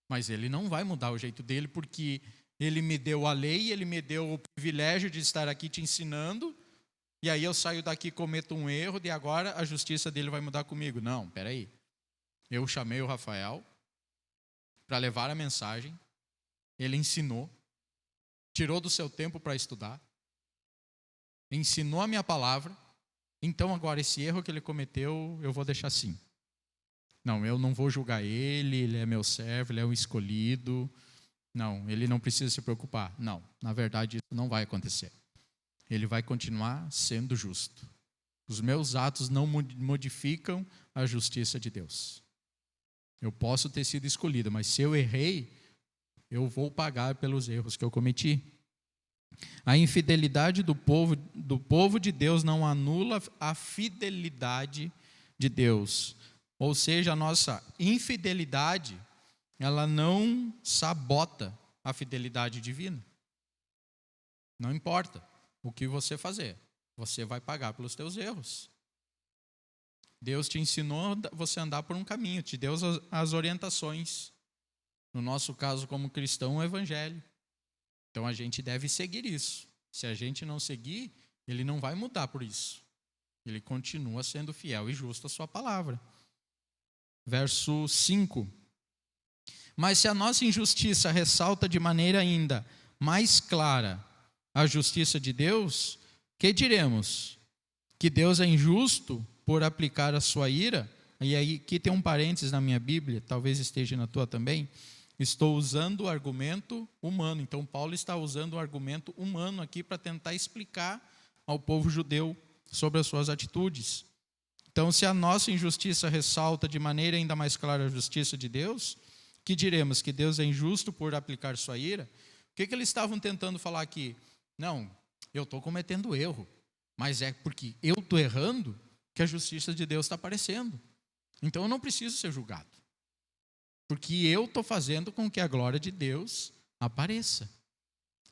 Mas ele não vai mudar o jeito dele, porque ele me deu a lei, ele me deu o privilégio de estar aqui te ensinando, e aí eu saio daqui e cometo um erro, e agora a justiça dele vai mudar comigo. Não, peraí. Eu chamei o Rafael para levar a mensagem, ele ensinou, tirou do seu tempo para estudar, ensinou a minha palavra, então agora esse erro que ele cometeu, eu vou deixar assim. Não, eu não vou julgar ele é meu servo, ele é um escolhido. Não, ele não precisa se preocupar. Não, na verdade isso não vai acontecer. Ele vai continuar sendo justo. Os meus atos não modificam a justiça de Deus. Eu posso ter sido escolhido, mas se eu errei, eu vou pagar pelos erros que eu cometi. A infidelidade do povo de Deus não anula a fidelidade de Deus. Ou seja, a nossa infidelidade, ela não sabota a fidelidade divina. Não importa o que você fazer, você vai pagar pelos teus erros. Deus te ensinou você a andar por um caminho, te deu as orientações. No nosso caso, como cristão, o evangelho. Então a gente deve seguir isso. Se a gente não seguir, ele não vai mudar por isso. Ele continua sendo fiel e justo à sua palavra. Verso 5. Mas se a nossa injustiça ressalta de maneira ainda mais clara a justiça de Deus, que diremos? Que Deus é injusto por aplicar a sua ira? E aí, aqui tem um parênteses na minha Bíblia, talvez esteja na tua também. Estou usando o argumento humano. Então, Paulo está usando o argumento humano aqui para tentar explicar ao povo judeu sobre as suas atitudes. Então, se a nossa injustiça ressalta de maneira ainda mais clara a justiça de Deus, que diremos? Que Deus é injusto por aplicar sua ira? O que eles estavam tentando falar aqui? Não, eu estou cometendo erro, mas é porque eu estou errando que a justiça de Deus está aparecendo. Então, eu não preciso ser julgado. Porque eu estou fazendo com que a glória de Deus apareça.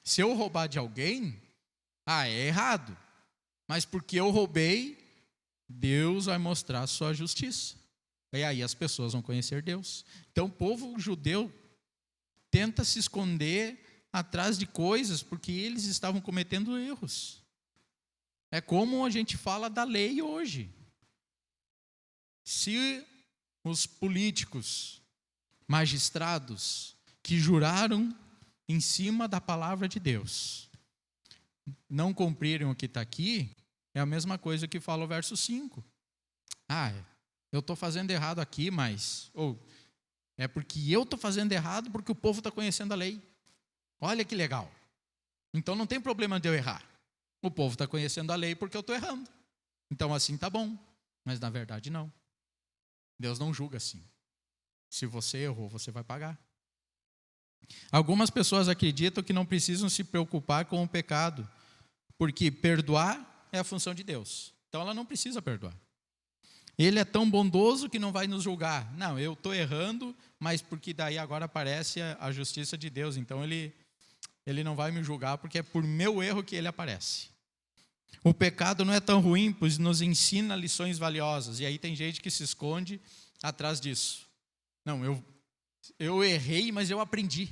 Se eu roubar de alguém, é errado. Mas porque eu roubei, Deus vai mostrar a sua justiça. E aí as pessoas vão conhecer Deus. Então o povo judeu tenta se esconder atrás de coisas porque eles estavam cometendo erros. É como a gente fala da lei hoje. Se os políticos, magistrados, que juraram em cima da palavra de Deus, não cumprirem o que está aqui, é a mesma coisa que fala o verso 5. Eu estou fazendo errado aqui, mas... é porque eu estou fazendo errado porque o povo está conhecendo a lei. Olha que legal. Então não tem problema de eu errar. O povo está conhecendo a lei porque eu estou errando. Então assim está bom. Mas na verdade não. Deus não julga assim. Se você errou, você vai pagar. Algumas pessoas acreditam que não precisam se preocupar com o pecado, porque perdoar é a função de Deus. Então ela não precisa perdoar. Ele é tão bondoso que não vai nos julgar. Não, eu estou errando, mas porque daí agora aparece a justiça de Deus. Então ele não vai me julgar, porque é por meu erro que ele aparece. O pecado não é tão ruim, pois nos ensina lições valiosas. E aí tem gente que se esconde atrás disso. Não, eu errei, mas eu aprendi.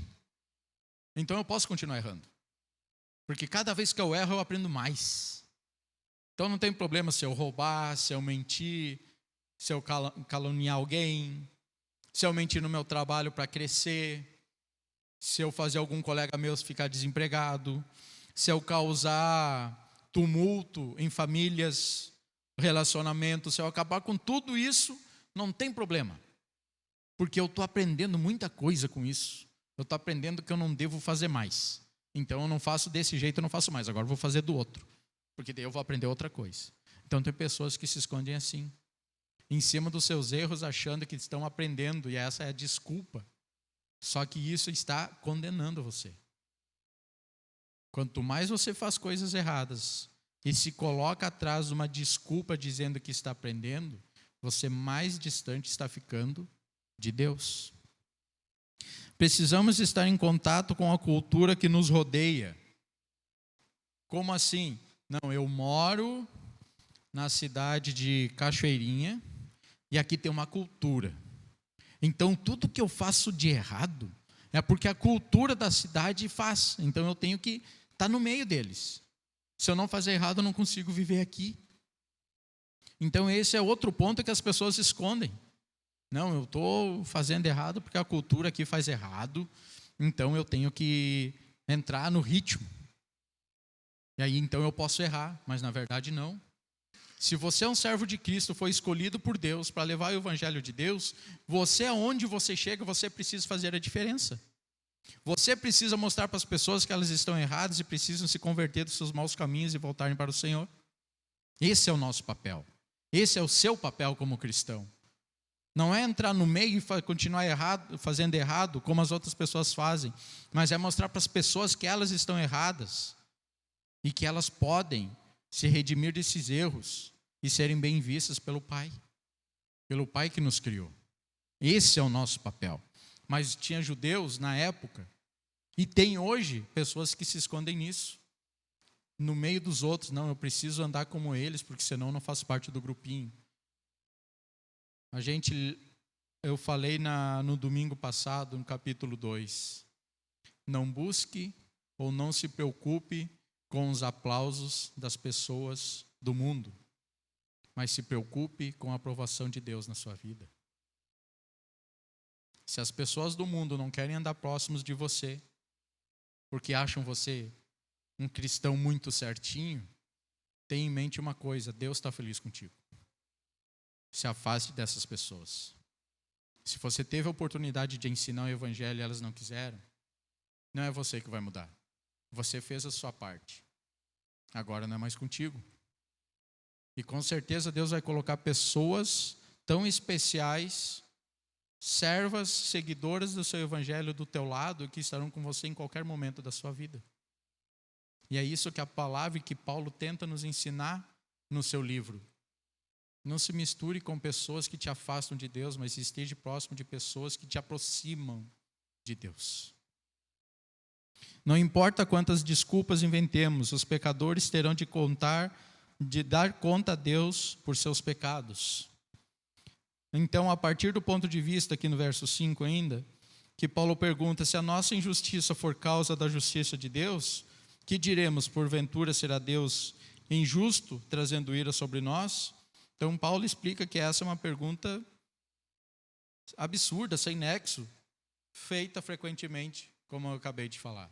Então eu posso continuar errando. Porque cada vez que eu erro, eu aprendo mais. Então não tem problema se eu roubar, se eu mentir, se eu caluniar alguém, se eu mentir no meu trabalho para crescer, se eu fazer algum colega meu ficar desempregado, se eu causar tumulto em famílias, relacionamentos, se eu acabar com tudo isso, não tem problema. Porque eu estou aprendendo muita coisa com isso. Eu estou aprendendo que eu não devo fazer mais. Então eu não faço desse jeito, eu não faço mais. Agora eu vou fazer do outro. Porque daí eu vou aprender outra coisa. Então tem pessoas que se escondem assim, em cima dos seus erros, achando que estão aprendendo. E essa é a desculpa. Só que isso está condenando você. Quanto mais você faz coisas erradas e se coloca atrás de uma desculpa dizendo que está aprendendo, você mais distante está ficando de Deus. Precisamos estar em contato com a cultura que nos rodeia. Como assim? Não, eu moro na cidade de Cachoeirinha e aqui tem uma cultura. Então tudo que eu faço de errado é porque a cultura da cidade faz. Então eu tenho que estar no meio deles. Se eu não fazer errado, eu não consigo viver aqui. Então esse é outro ponto que as pessoas escondem. Não, eu estou fazendo errado porque a cultura aqui faz errado, então eu tenho que entrar no ritmo. E aí então eu posso errar, mas na verdade não. Se você é um servo de Cristo, foi escolhido por Deus para levar o evangelho de Deus, você, aonde você chega, você precisa fazer a diferença. Você precisa mostrar para as pessoas que elas estão erradas e precisam se converter dos seus maus caminhos e voltarem para o Senhor. Esse é o nosso papel. Esse é o seu papel como cristão. Não é entrar no meio e continuar errado, fazendo errado, como as outras pessoas fazem, mas é mostrar para as pessoas que elas estão erradas e que elas podem se redimir desses erros e serem bem vistas pelo Pai que nos criou. Esse é o nosso papel. Mas tinha judeus na época, e tem hoje pessoas que se escondem nisso, no meio dos outros. Não, eu preciso andar como eles, porque senão eu não faço parte do grupinho. Eu falei no domingo passado, no capítulo 2, não busque ou não se preocupe com os aplausos das pessoas do mundo, mas se preocupe com a aprovação de Deus na sua vida. Se as pessoas do mundo não querem andar próximos de você, porque acham você um cristão muito certinho, tenha em mente uma coisa: Deus está feliz contigo. Se afaste dessas pessoas. Se você teve a oportunidade de ensinar o evangelho e elas não quiseram, não é você que vai mudar. Você fez a sua parte. Agora não é mais contigo. E com certeza Deus vai colocar pessoas tão especiais, servas, seguidoras do seu evangelho do teu lado, que estarão com você em qualquer momento da sua vida. E é isso que a palavra que Paulo tenta nos ensinar no seu livro. Não se misture com pessoas que te afastam de Deus, mas esteja próximo de pessoas que te aproximam de Deus. Não importa quantas desculpas inventemos, os pecadores terão de dar conta a Deus por seus pecados. Então, a partir do ponto de vista, aqui no verso 5 ainda, que Paulo pergunta: se a nossa injustiça for causa da justiça de Deus, que diremos? Porventura será Deus injusto, trazendo ira sobre nós? Então Paulo explica que essa é uma pergunta absurda, sem nexo. feita frequentemente, como eu acabei de falar.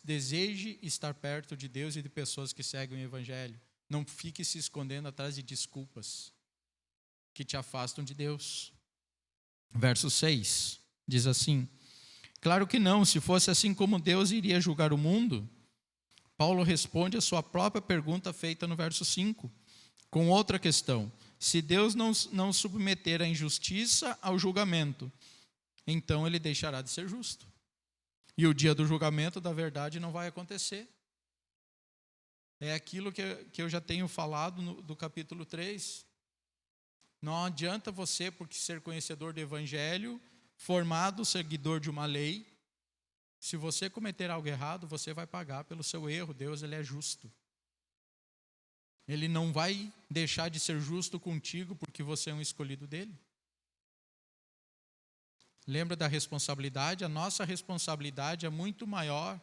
Deseje estar perto de Deus e de pessoas que seguem o Evangelho. Não fique se escondendo atrás de desculpas que te afastam de Deus. Verso 6 diz assim: claro que não, se fosse assim como Deus iria julgar o mundo. Paulo responde a sua própria pergunta feita no verso 5, com outra questão. Se Deus não submeter a injustiça ao julgamento, então ele deixará de ser justo. E o dia do julgamento da verdade não vai acontecer. É aquilo que eu já tenho falado do capítulo 3. Não adianta você, porque ser conhecedor do Evangelho, formado, seguidor de uma lei, se você cometer algo errado, você vai pagar pelo seu erro. Deus, ele é justo. Ele não vai deixar de ser justo contigo porque você é um escolhido dele. Lembra da responsabilidade? A nossa responsabilidade é muito maior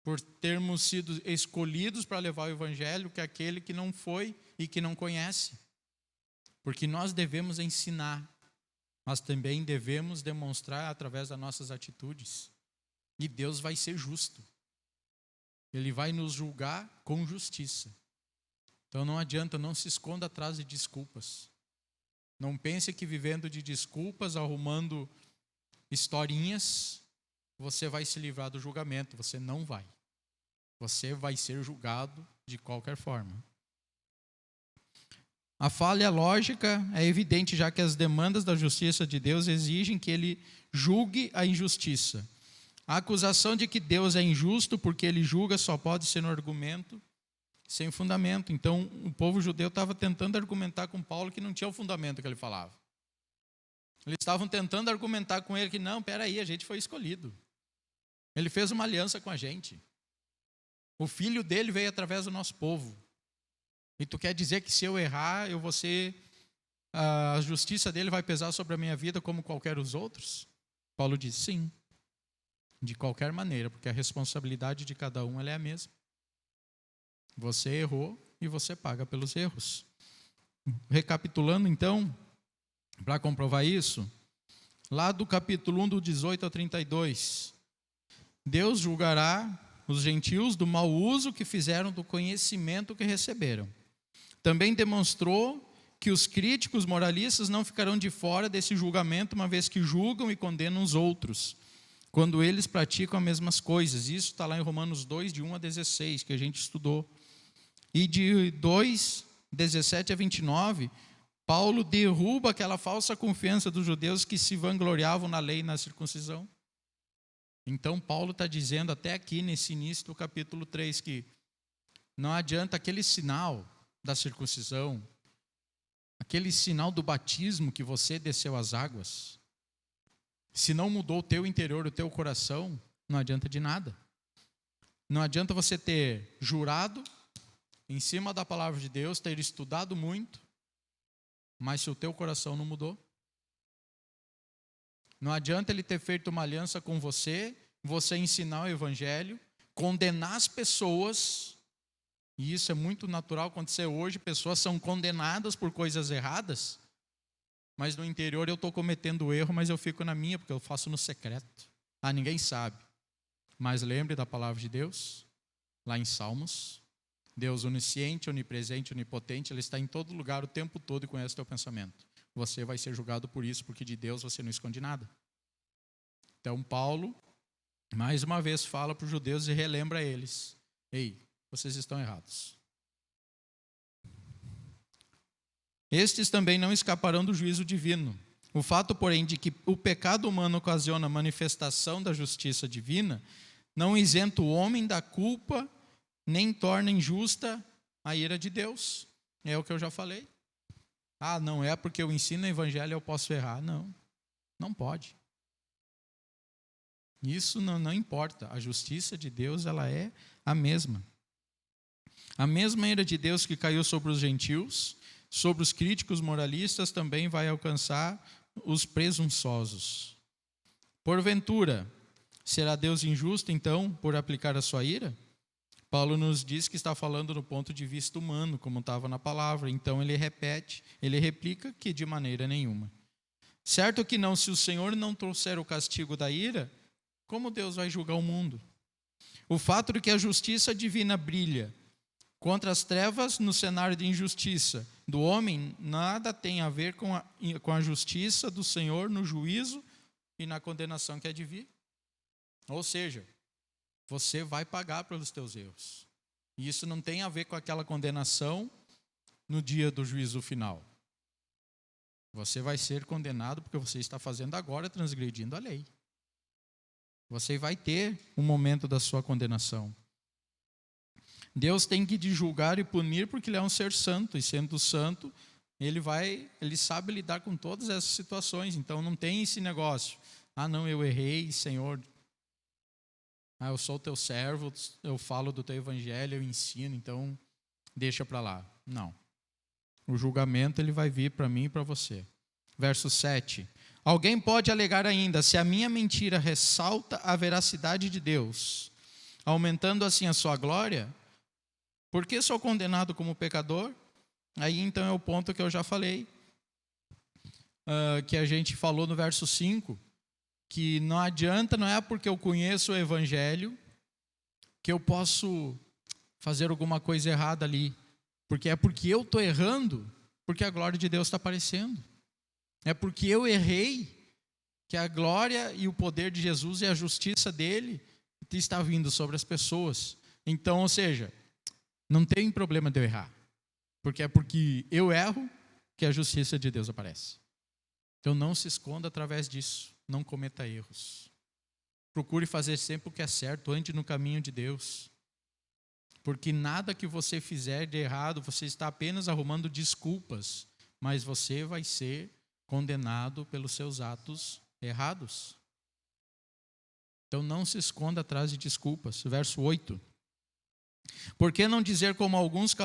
por termos sido escolhidos para levar o Evangelho que aquele que não foi e que não conhece. Porque nós devemos ensinar, mas também devemos demonstrar através das nossas atitudes. E Deus vai ser justo. Ele vai nos julgar com justiça. Então não adianta, não se esconda atrás de desculpas. Não pense que vivendo de desculpas, arrumando historinhas, você vai se livrar do julgamento. Você não vai. Você vai ser julgado de qualquer forma. A falha lógica é evidente, já que as demandas da justiça de Deus exigem que ele julgue a injustiça. A acusação de que Deus é injusto porque ele julga só pode ser um argumento sem fundamento. Então, o povo judeu estava tentando argumentar com Paulo que não tinha o fundamento que ele falava. Eles estavam tentando argumentar com ele que não, peraí, a gente foi escolhido. Ele fez uma aliança com a gente. O filho dele veio através do nosso povo. E tu quer dizer que se eu errar, eu vou ser, a justiça dele vai pesar sobre a minha vida como qualquer os outros? Paulo diz sim, de qualquer maneira, porque a responsabilidade de cada um ela é a mesma. Você errou e você paga pelos erros. Recapitulando então, para comprovar isso, lá do capítulo 1, do 18 ao 32, Deus julgará os gentios do mau uso que fizeram do conhecimento que receberam. Também demonstrou que os críticos moralistas não ficarão de fora desse julgamento, uma vez que julgam e condenam os outros, quando eles praticam as mesmas coisas. Isso está lá em Romanos 2, de 1 a 16, que a gente estudou. E de 2, 17 a 29, Paulo derruba aquela falsa confiança dos judeus que se vangloriavam na lei e na circuncisão. Então, Paulo está dizendo até aqui, nesse início do capítulo 3, que não adianta aquele sinal da circuncisão, aquele sinal do batismo que você desceu as águas, se não mudou o teu interior, o teu coração, não adianta de nada. Não adianta você ter jurado em cima da palavra de Deus, ter estudado muito, mas se o teu coração não mudou. Não adianta ele ter feito uma aliança com você, você ensinar o Evangelho, condenar as pessoas, e isso é muito natural acontecer hoje, pessoas são condenadas por coisas erradas, mas no interior eu estou cometendo erro, mas eu fico na minha, porque eu faço no secreto. Ninguém sabe. Mas lembre da palavra de Deus, lá em Salmos, Deus onisciente, onipresente, onipotente, Ele está em todo lugar o tempo todo e conhece o teu pensamento. Você vai ser julgado por isso, porque de Deus você não esconde nada. Então Paulo, mais uma vez, fala para os judeus e relembra eles: ei, vocês estão errados. Estes também não escaparão do juízo divino. O fato, porém, de que o pecado humano ocasiona a manifestação da justiça divina, não isenta o homem da culpa, nem torna injusta a ira de Deus. É o que eu já falei. Não é porque eu ensino o Evangelho eu posso errar. Não, não pode. Isso não importa. A justiça de Deus, ela é a mesma. A mesma ira de Deus que caiu sobre os gentios, sobre os críticos moralistas, também vai alcançar os presunçosos. Porventura, será Deus injusto, então, por aplicar a sua ira? Paulo nos diz que está falando do ponto de vista humano, como estava na palavra. Então ele replica que de maneira nenhuma. Certo que não, se o Senhor não trouxer o castigo da ira, como Deus vai julgar o mundo? O fato de que a justiça divina brilha contra as trevas no cenário de injustiça do homem nada tem a ver com a justiça do Senhor no juízo e na condenação que é de vir. Ou seja, você vai pagar pelos teus erros. E isso não tem a ver com aquela condenação no dia do juízo final. Você vai ser condenado porque você está fazendo agora, transgredindo a lei. Você vai ter um momento da sua condenação. Deus tem que julgar e punir porque Ele é um ser santo. E sendo santo, Ele sabe lidar com todas essas situações. Então não tem esse negócio. Não, eu errei, Senhor. Eu sou teu servo, eu falo do teu evangelho, eu ensino, então deixa para lá. Não. O julgamento ele vai vir para mim e para você. Verso 7. Alguém pode alegar ainda, se a minha mentira ressalta a veracidade de Deus, aumentando assim a sua glória, por que sou condenado como pecador? Aí então é o ponto que eu já falei, que a gente falou no verso 5, que não adianta, não é porque eu conheço o evangelho, que eu posso fazer alguma coisa errada ali, porque é porque eu estou errando, porque a glória de Deus está aparecendo. É porque eu errei que a glória e o poder de Jesus e a justiça dele está vindo sobre as pessoas. Então, ou seja, não tem problema de eu errar, porque é porque eu erro que a justiça de Deus aparece. Então não se esconda através disso, não cometa erros. Procure fazer sempre o que é certo, ande no caminho de Deus. Porque nada que você fizer de errado, você está apenas arrumando desculpas, mas você vai ser condenado pelos seus atos errados. Então não se esconda atrás de desculpas. Verso 8. Por que não dizer como alguns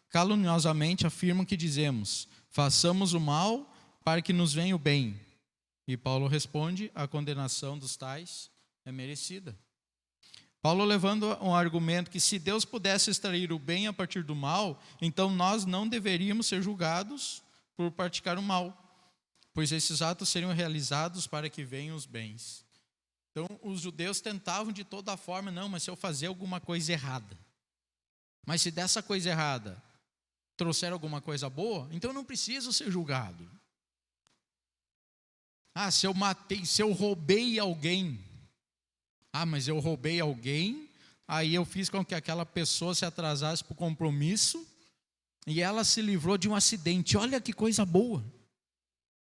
caluniosamente afirmam que dizemos, façamos o mal para que nos venha o bem? E Paulo responde, a condenação dos tais é merecida. Paulo levando um argumento que se Deus pudesse extrair o bem a partir do mal, então nós não deveríamos ser julgados por praticar o mal, pois esses atos seriam realizados para que venham os bens. Então os judeus tentavam de toda forma, não, mas se eu fazer alguma coisa errada, mas se dessa coisa errada trouxer alguma coisa boa, então eu não preciso ser julgado. Se eu matei, se eu roubei alguém, mas eu roubei alguém, aí eu fiz com que aquela pessoa se atrasasse para o compromisso e ela se livrou de um acidente. Olha que coisa boa.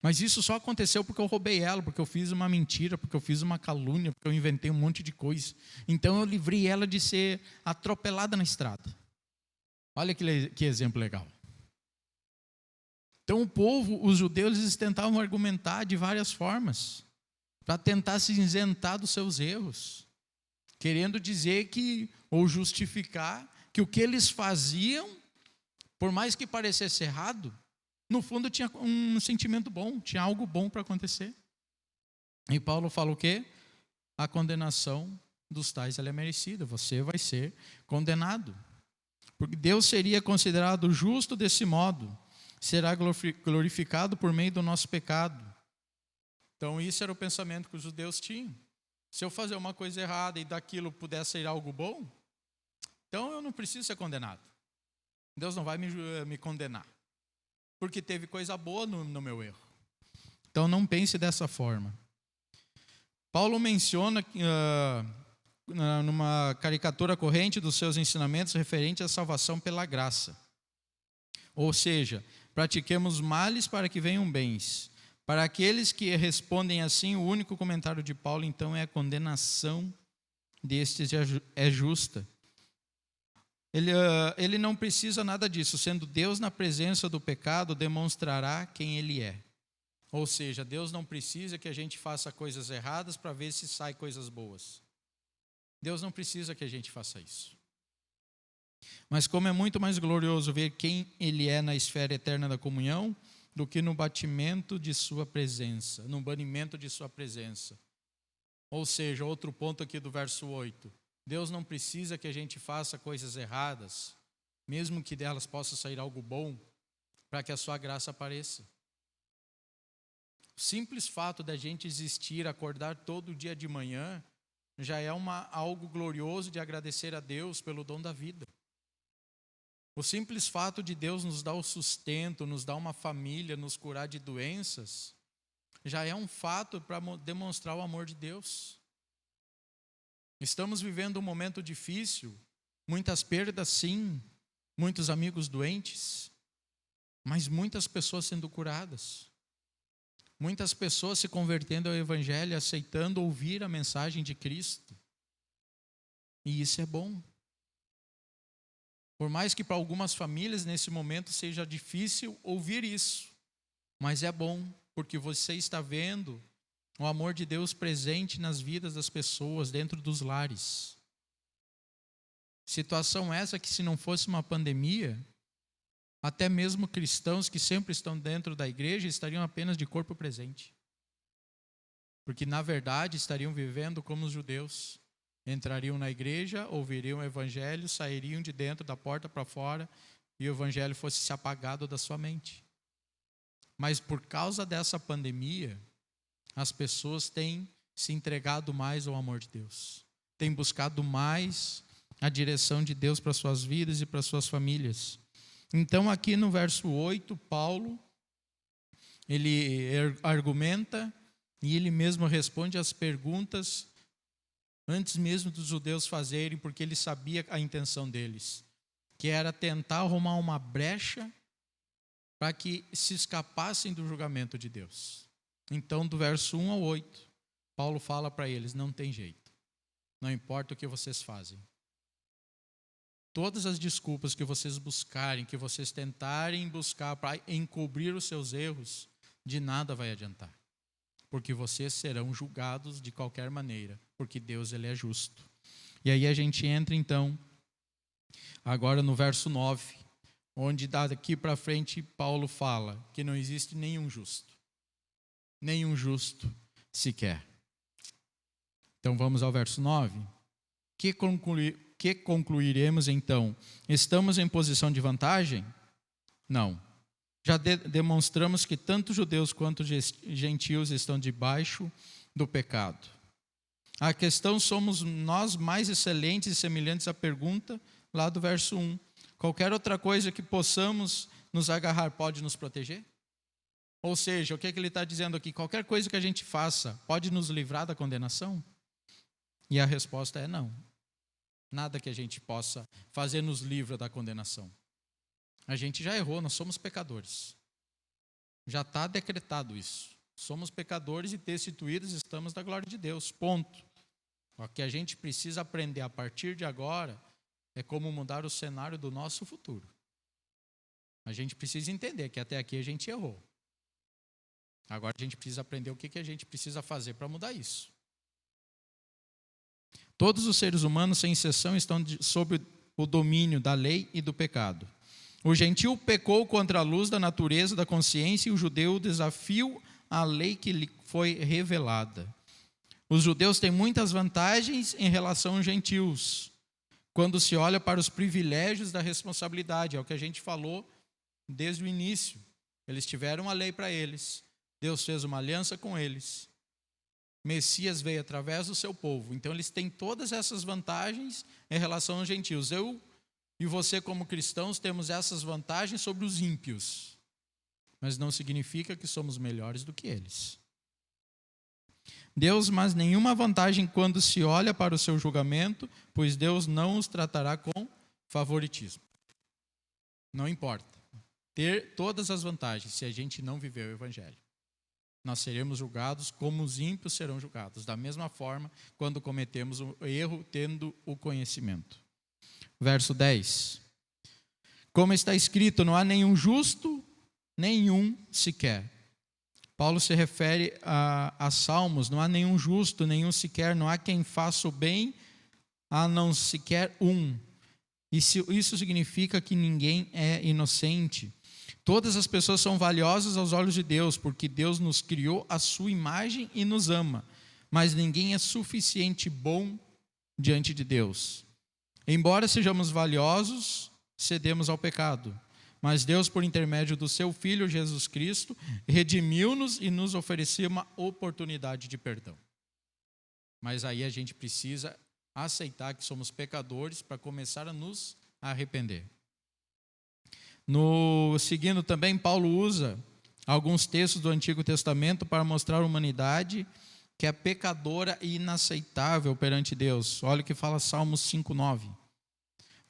Mas isso só aconteceu porque eu roubei ela, porque eu fiz uma mentira, porque eu fiz uma calúnia, porque eu inventei um monte de coisa. Então eu livrei ela de ser atropelada na estrada. Olha que exemplo legal. Então o povo, os judeus, eles tentavam argumentar de várias formas, para tentar se isentar dos seus erros, querendo dizer que, ou justificar, que o que eles faziam, por mais que parecesse errado, no fundo tinha um sentimento bom, tinha algo bom para acontecer. E Paulo fala o quê? A condenação dos tais ela é merecida, você vai ser condenado. Porque Deus seria considerado justo desse modo, será glorificado por meio do nosso pecado. Então isso era o pensamento que os judeus tinham. Se eu fazer uma coisa errada e daquilo pudesse sair algo bom, então eu não preciso ser condenado. Deus não vai me condenar, porque teve coisa boa no meu erro. Então não pense dessa forma. Paulo menciona numa caricatura corrente dos seus ensinamentos referente à salvação pela graça. Ou seja, pratiquemos males para que venham bens. Para aqueles que respondem assim, o único comentário de Paulo, então, é a condenação destes é justa. Ele não precisa nada disso, sendo Deus na presença do pecado, demonstrará quem Ele é. Ou seja, Deus não precisa que a gente faça coisas erradas para ver se sai coisas boas. Deus não precisa que a gente faça isso. Mas como é muito mais glorioso ver quem Ele é na esfera eterna da comunhão, do que no batimento de sua presença, no banimento de sua presença. Ou seja, outro ponto aqui do verso 8. Deus não precisa que a gente faça coisas erradas, mesmo que delas possa sair algo bom, para que a sua graça apareça. simples fato da gente existir, acordar todo dia de manhã, já é algo glorioso de agradecer a Deus pelo dom da vida. O simples fato de Deus nos dar o sustento, nos dar uma família, nos curar de doenças, já é um fato para demonstrar o amor de Deus. Estamos vivendo um momento difícil, muitas perdas sim, muitos amigos doentes, mas muitas pessoas sendo curadas. Muitas pessoas se convertendo ao Evangelho, aceitando ouvir a mensagem de Cristo. E isso é bom. Por mais que para algumas famílias nesse momento seja difícil ouvir isso, mas é bom, porque você está vendo o amor de Deus presente nas vidas das pessoas, dentro dos lares. Situação essa que, se não fosse uma pandemia, até mesmo cristãos que sempre estão dentro da igreja estariam apenas de corpo presente. Porque, na verdade, estariam vivendo como os judeus. Entrariam na igreja, ouviriam o evangelho, sairiam de dentro da porta para fora e o evangelho fosse se apagado da sua mente. Mas por causa dessa pandemia, as pessoas têm se entregado mais ao amor de Deus. Têm buscado mais a direção de Deus para suas vidas e para suas famílias. Então, aqui no verso 8, Paulo, ele argumenta e ele mesmo responde às perguntas antes mesmo dos judeus fazerem, porque ele sabia a intenção deles, que era tentar arrumar uma brecha para que se escapassem do julgamento de Deus. Então, do verso 1 ao 8, Paulo fala para eles, não tem jeito, não importa o que vocês fazem. Todas as desculpas que vocês buscarem, que vocês tentarem buscar para encobrir os seus erros, de nada vai adiantar. Porque vocês serão julgados de qualquer maneira, porque Deus ele é justo. E aí a gente entra então, agora no verso 9, onde daqui para frente Paulo fala que não existe nenhum justo sequer. Então vamos ao verso 9. Que concluiremos então? Estamos em posição de vantagem? Não. Já demonstramos que tanto judeus quanto gentios estão debaixo do pecado. A questão, somos nós mais excelentes e semelhantes à pergunta lá do verso 1. Qualquer outra coisa que possamos nos agarrar pode nos proteger? Ou seja, o que ele está dizendo aqui? Qualquer coisa que a gente faça pode nos livrar da condenação? E a resposta é não. Nada que a gente possa fazer nos livra da condenação. A gente já errou, nós somos pecadores. Já está decretado isso. Somos pecadores e destituídos estamos da glória de Deus, ponto. O que a gente precisa aprender a partir de agora é como mudar o cenário do nosso futuro. A gente precisa entender que até aqui a gente errou. Agora a gente precisa aprender o que a gente precisa fazer para mudar isso. Todos os seres humanos, sem exceção, estão sob o domínio da lei e do pecado. O gentio pecou contra a luz da natureza, da consciência, e o judeu desafiou a lei que lhe foi revelada. Os judeus têm muitas vantagens em relação aos gentios, quando se olha para os privilégios da responsabilidade. É o que a gente falou desde o início. Eles tiveram a lei para eles. Deus fez uma aliança com eles. Messias veio através do seu povo. Então, eles têm todas essas vantagens em relação aos gentios. Eu e você, como cristãos, temos essas vantagens sobre os ímpios. Mas não significa que somos melhores do que eles. Deus, mas nenhuma vantagem quando se olha para o seu julgamento, pois Deus não os tratará com favoritismo. Não importa. Ter todas as vantagens, se a gente não viver o Evangelho. Nós seremos julgados como os ímpios serão julgados. Da mesma forma, quando cometemos o erro, tendo o conhecimento. Verso 10. Como está escrito, não há nenhum justo, nenhum sequer. Paulo se refere a Salmos, não há nenhum justo, nenhum sequer, não há quem faça o bem, a não sequer um. Isso significa que ninguém é inocente. Todas as pessoas são valiosas aos olhos de Deus, porque Deus nos criou à sua imagem e nos ama. Mas ninguém é suficiente bom diante de Deus. Embora sejamos valiosos, cedemos ao pecado. Mas Deus, por intermédio do seu Filho Jesus Cristo, redimiu-nos e nos ofereceu uma oportunidade de perdão. Mas aí a gente precisa aceitar que somos pecadores para começar a nos arrepender. Seguindo também, Paulo usa alguns textos do Antigo Testamento para mostrar a humanidade que é pecadora e inaceitável perante Deus. Olha o que fala Salmos 5:9.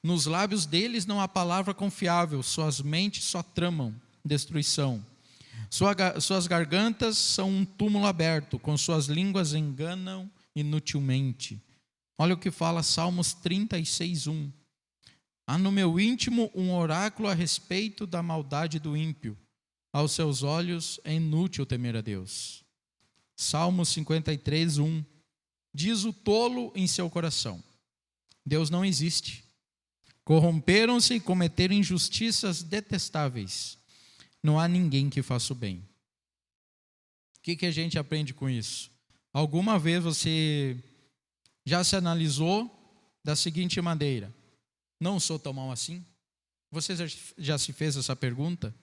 Nos lábios deles não há palavra confiável, suas mentes só tramam destruição. Suas gargantas são um túmulo aberto, com suas línguas enganam inutilmente. Olha o que fala Salmos 36:1. Há no meu íntimo um oráculo a respeito da maldade do ímpio. Aos seus olhos é inútil temer a Deus. Salmos 53:1. Diz o tolo em seu coração: Deus não existe. Corromperam-se e cometeram injustiças detestáveis. Não há ninguém que faça o bem. O que a gente aprende com isso? Alguma vez você já se analisou da seguinte maneira: não sou tão mal assim? Você já se fez essa pergunta?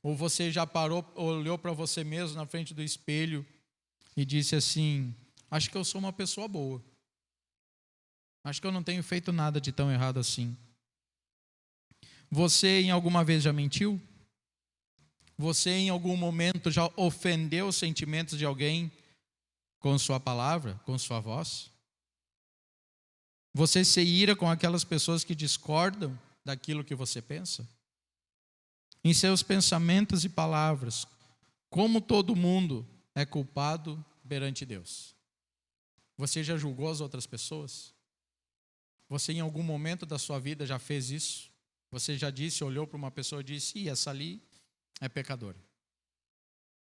Ou você já parou, olhou para você mesmo na frente do espelho e disse assim: acho que eu sou uma pessoa boa. Acho que eu não tenho feito nada de tão errado assim. Você em alguma vez já mentiu? Você em algum momento já ofendeu os sentimentos de alguém com sua palavra, com sua voz? Você se ira com aquelas pessoas que discordam daquilo que você pensa? Em seus pensamentos e palavras, como todo mundo é culpado perante Deus? Você já julgou as outras pessoas? Você em algum momento da sua vida já fez isso? Você já disse, olhou para uma pessoa e disse: essa ali é pecadora.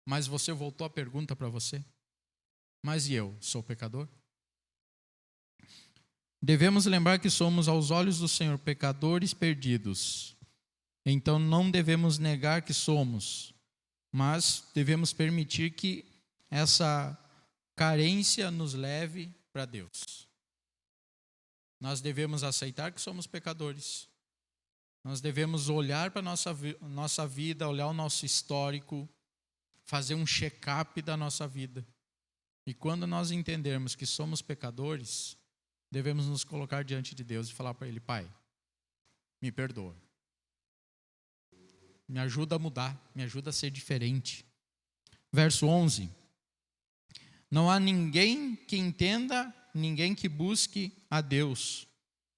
Mas você voltou a pergunta para você: mas e eu, sou pecador? Devemos lembrar que somos, aos olhos do Senhor, pecadores perdidos. Então não devemos negar que somos, mas devemos permitir que essa carência nos leve para Deus. Nós devemos aceitar que somos pecadores. Nós devemos olhar para a nossa vida, olhar o nosso histórico, fazer um check-up da nossa vida. E quando nós entendermos que somos pecadores, devemos nos colocar diante de Deus e falar para Ele: Pai, me perdoa. Me ajuda a mudar, me ajuda a ser diferente. Verso 11. Não há ninguém que entenda, ninguém que busque a Deus.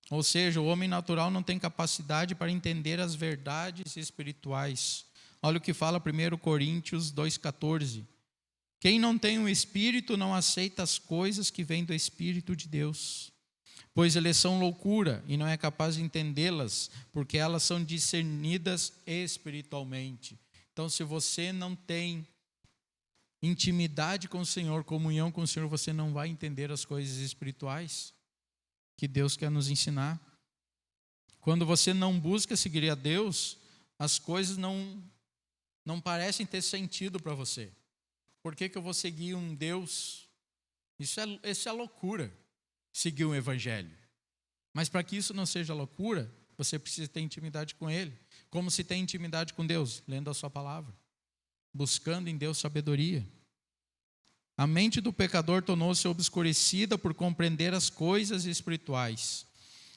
Ou seja, o homem natural não tem capacidade para entender as verdades espirituais. Olha o que fala 1 Coríntios 2,14. Quem não tem o Espírito não aceita as coisas que vêm do Espírito de Deus, pois eles são loucura e não é capaz de entendê-las, porque elas são discernidas espiritualmente. Então, se você não tem intimidade com o Senhor, comunhão com o Senhor, você não vai entender as coisas espirituais que Deus quer nos ensinar. Quando você não busca seguir a Deus, as coisas não parecem ter sentido para você. Por que eu vou seguir um Deus? Isso é loucura, seguir um evangelho. Mas para que isso não seja loucura, você precisa ter intimidade com Ele. Como se tem intimidade com Deus? Lendo a sua palavra, buscando em Deus sabedoria. A mente do pecador tornou-se obscurecida por compreender as coisas espirituais.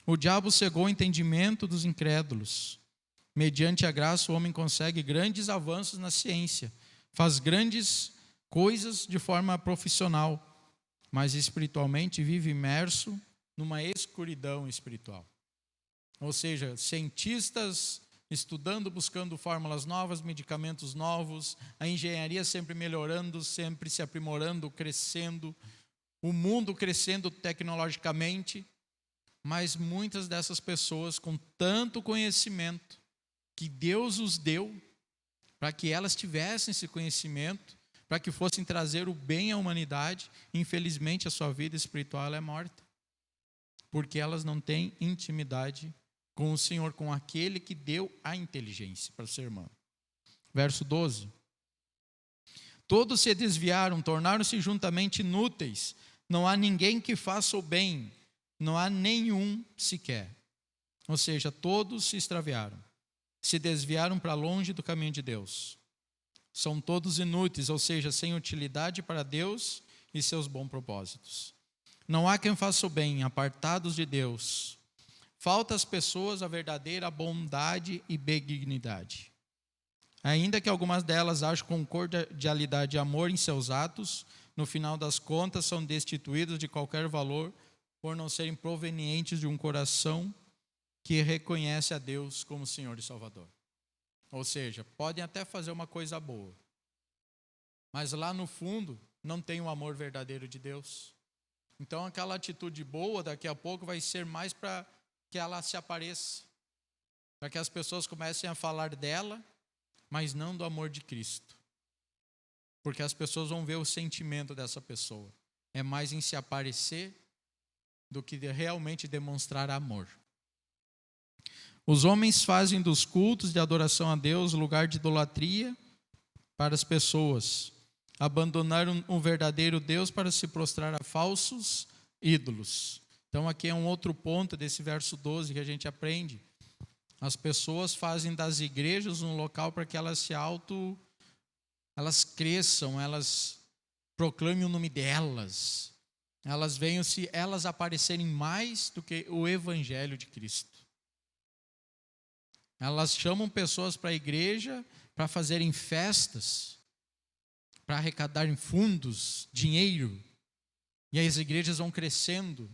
O diabo cegou o entendimento dos incrédulos. Mediante a graça, o homem consegue grandes avanços na ciência, faz grandes coisas de forma profissional, mas espiritualmente vive imerso numa escuridão espiritual. Ou seja, cientistas estudando, buscando fórmulas novas, medicamentos novos, a engenharia sempre melhorando, sempre se aprimorando, crescendo, o mundo crescendo tecnologicamente, mas muitas dessas pessoas com tanto conhecimento que Deus os deu para que elas tivessem esse conhecimento, para que fossem trazer o bem à humanidade, infelizmente a sua vida espiritual ela é morta, porque elas não têm intimidade com o Senhor, com aquele que deu a inteligência para o ser humano. Verso 12. Todos se desviaram, tornaram-se juntamente inúteis, não há ninguém que faça o bem, não há nenhum sequer. Ou seja, todos se extraviaram. se desviaram para longe do caminho de Deus. São todos inúteis, ou seja, sem utilidade para Deus e seus bons propósitos. Não há quem faça o bem, apartados de Deus. Falta às pessoas a verdadeira bondade e benignidade. Ainda que algumas delas achem com cordialidade e amor em seus atos, no final das contas são destituídos de qualquer valor por não serem provenientes de um coração que reconhece a Deus como Senhor e Salvador. Ou seja, podem até fazer uma coisa boa, mas lá no fundo não tem o amor verdadeiro de Deus. Então aquela atitude boa daqui a pouco vai ser mais para que ela se apareça, para que as pessoas comecem a falar dela, mas não do amor de Cristo. Porque as pessoas vão ver o sentimento dessa pessoa. É mais em se aparecer do que realmente demonstrar amor. Os homens fazem dos cultos de adoração a Deus lugar de idolatria para as pessoas. Abandonaram o verdadeiro Deus para se prostrar a falsos ídolos. Então aqui é um outro ponto desse verso 12 que a gente aprende. As pessoas fazem das igrejas um local para que elas elas cresçam, elas proclamem o nome delas. Elas venham se elas aparecerem mais do que o evangelho de Cristo. Elas chamam pessoas para a igreja para fazerem festas, para arrecadarem fundos, dinheiro. E as igrejas vão crescendo.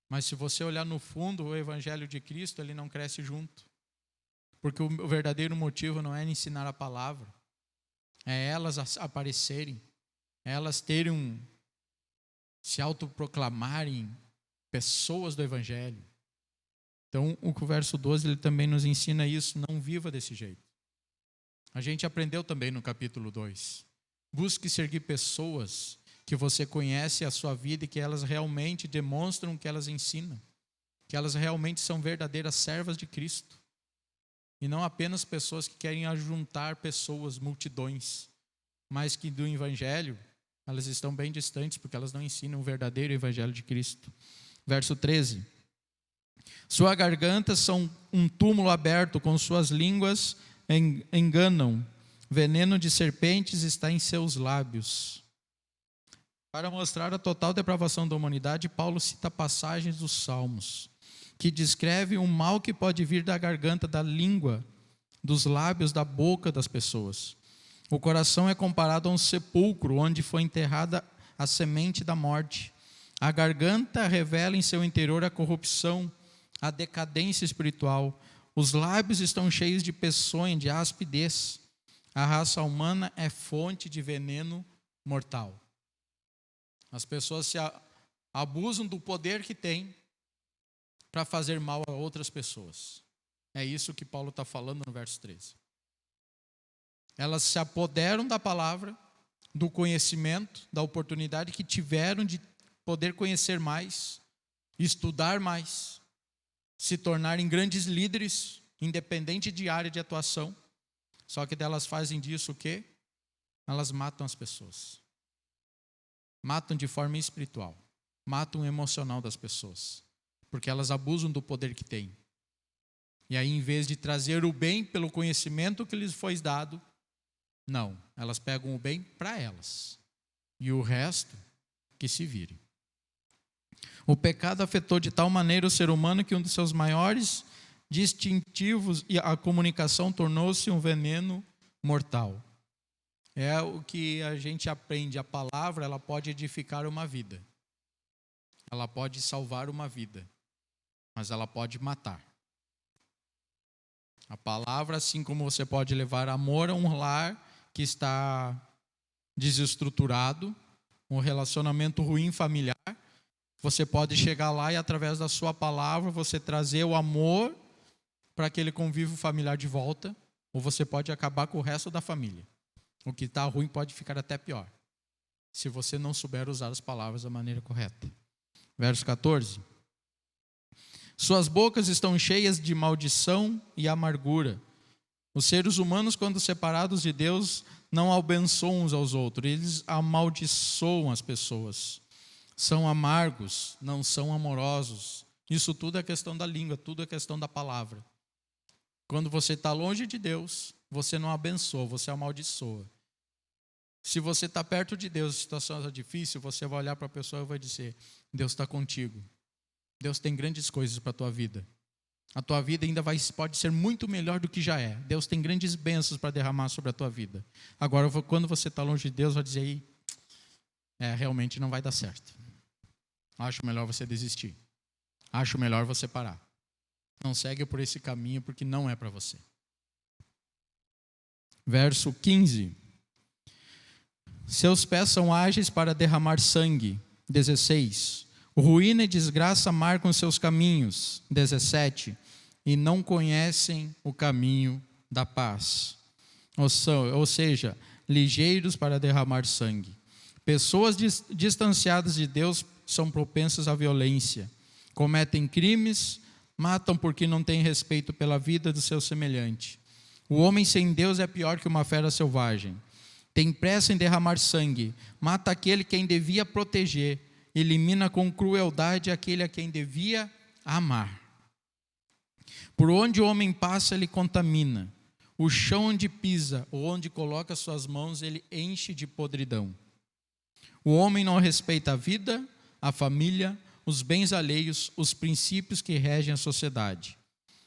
Mas se você olhar no fundo, o evangelho de Cristo, ele não cresce junto. Porque o verdadeiro motivo não é ensinar a palavra. É elas aparecerem. É elas terem se autoproclamarem pessoas do evangelho. Então, o verso 12, ele também nos ensina isso. Não viva desse jeito. A gente aprendeu também no capítulo 2. Busque seguir pessoas que você conhece a sua vida e que elas realmente demonstram o que elas ensinam. Que elas realmente são verdadeiras servas de Cristo. E não apenas pessoas que querem ajuntar pessoas, multidões. Mas que do evangelho, elas estão bem distantes porque elas não ensinam o verdadeiro evangelho de Cristo. Verso 13. Sua garganta são um túmulo aberto, com suas línguas enganam. Veneno de serpentes está em seus lábios. Para mostrar a total depravação da humanidade, Paulo cita passagens dos Salmos, que descreve o mal que pode vir da garganta, da língua, dos lábios, da boca das pessoas. O coração é comparado a um sepulcro, onde foi enterrada a semente da morte. A garganta revela em seu interior a corrupção, a decadência espiritual. Os lábios estão cheios de peçonha, de aspidez. A raça humana é fonte de veneno mortal. As pessoas se abusam do poder que têm para fazer mal a outras pessoas. É isso que Paulo está falando no verso 13. Elas se apoderam da palavra, do conhecimento, da oportunidade que tiveram de poder conhecer mais, estudar mais, se tornarem grandes líderes, independente de área de atuação. Só que elas fazem disso o quê? Elas matam as pessoas. Matam de forma espiritual. Matam o emocional das pessoas. Porque elas abusam do poder que têm. E aí, em vez de trazer o bem pelo conhecimento que lhes foi dado, não, elas pegam o bem para elas. E o resto, que se vire. O pecado afetou de tal maneira o ser humano que um dos seus maiores distintivos, e a comunicação tornou-se um veneno mortal. É o que a gente aprende. A palavra, ela pode edificar uma vida. Ela pode salvar uma vida. Mas ela pode matar. A palavra, assim como você pode levar amor a um lar que está desestruturado, um relacionamento ruim familiar, você pode chegar lá e através da sua palavra você trazer o amor para aquele convívio familiar de volta, ou você pode acabar com o resto da família. O que está ruim pode ficar até pior, se você não souber usar as palavras da maneira correta. Verso 14. Suas bocas estão cheias de maldição e amargura. Os seres humanos, quando separados de Deus, não abençoam uns aos outros, eles amaldiçoam as pessoas. São amargos, não são amorosos. Isso tudo é questão da língua, tudo é questão da palavra. Quando você está longe de Deus, você não abençoa, você amaldiçoa. Se você está perto de Deus, a situação está difícil, você vai olhar para a pessoa e vai dizer: Deus está contigo. Deus tem grandes coisas para a tua vida. A tua vida ainda pode ser muito melhor do que já é. Deus tem grandes bênçãos para derramar sobre a tua vida. Agora, quando você está longe de Deus, vai dizer: realmente não vai dar certo. Acho melhor você desistir. Acho melhor você parar. Não segue por esse caminho, porque não é para você. Verso 15. Seus pés são ágeis para derramar sangue. 16. Ruína e desgraça marcam seus caminhos. 17. E não conhecem o caminho da paz. Ou seja, ligeiros para derramar sangue. Pessoas distanciadas de Deus são propensas à violência. Cometem crimes, matam porque não têm respeito pela vida do seu semelhante. O homem sem Deus é pior que uma fera selvagem. Tem pressa em derramar sangue, mata aquele quem devia proteger, elimina com crueldade aquele a quem devia amar. Por onde o homem passa, ele contamina. O chão onde pisa ou onde coloca suas mãos, ele enche de podridão. O homem não respeita a vida, a família, os bens alheios, os princípios que regem a sociedade.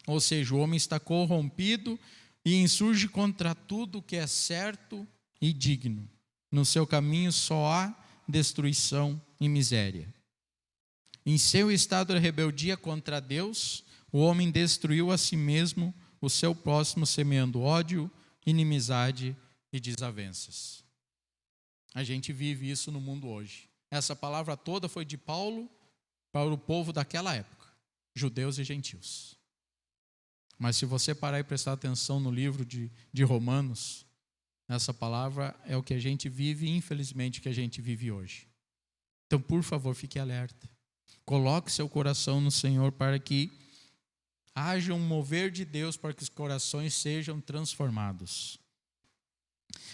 Ou seja, o homem está corrompido e insurge contra tudo que é certo e digno. No seu caminho só há destruição e miséria. Em seu estado de rebeldia contra Deus, o homem destruiu a si mesmo, o seu próximo, semeando ódio, inimizade e desavenças. A gente vive isso no mundo hoje. Essa palavra toda foi de Paulo para o povo daquela época, judeus e gentios. Mas se você parar e prestar atenção no livro de Romanos, essa palavra é o que a gente vive, infelizmente, que a gente vive hoje. Então, por favor, fique alerta. Coloque seu coração no Senhor para que haja um mover de Deus para que os corações sejam transformados.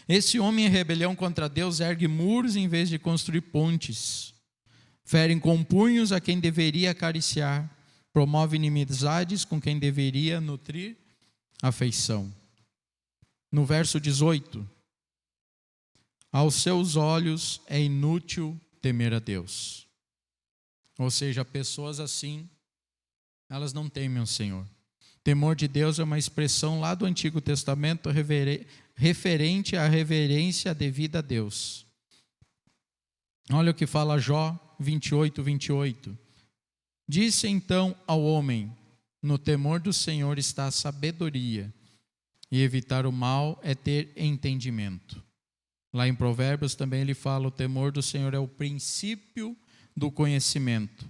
Esse homem em rebelião contra Deus ergue muros em vez de construir pontes. Ferem com punhos a quem deveria acariciar. Promove inimizades com quem deveria nutrir afeição. No verso 18, aos seus olhos é inútil temer a Deus. Ou seja, pessoas assim, elas não temem o Senhor. Temor de Deus é uma expressão lá do Antigo Testamento referente à reverência devida a Deus. Olha o que fala Jó 28. Disse então ao homem: no temor do Senhor está a sabedoria, e evitar o mal é ter entendimento. Lá em Provérbios também ele fala: o temor do Senhor é o princípio do conhecimento,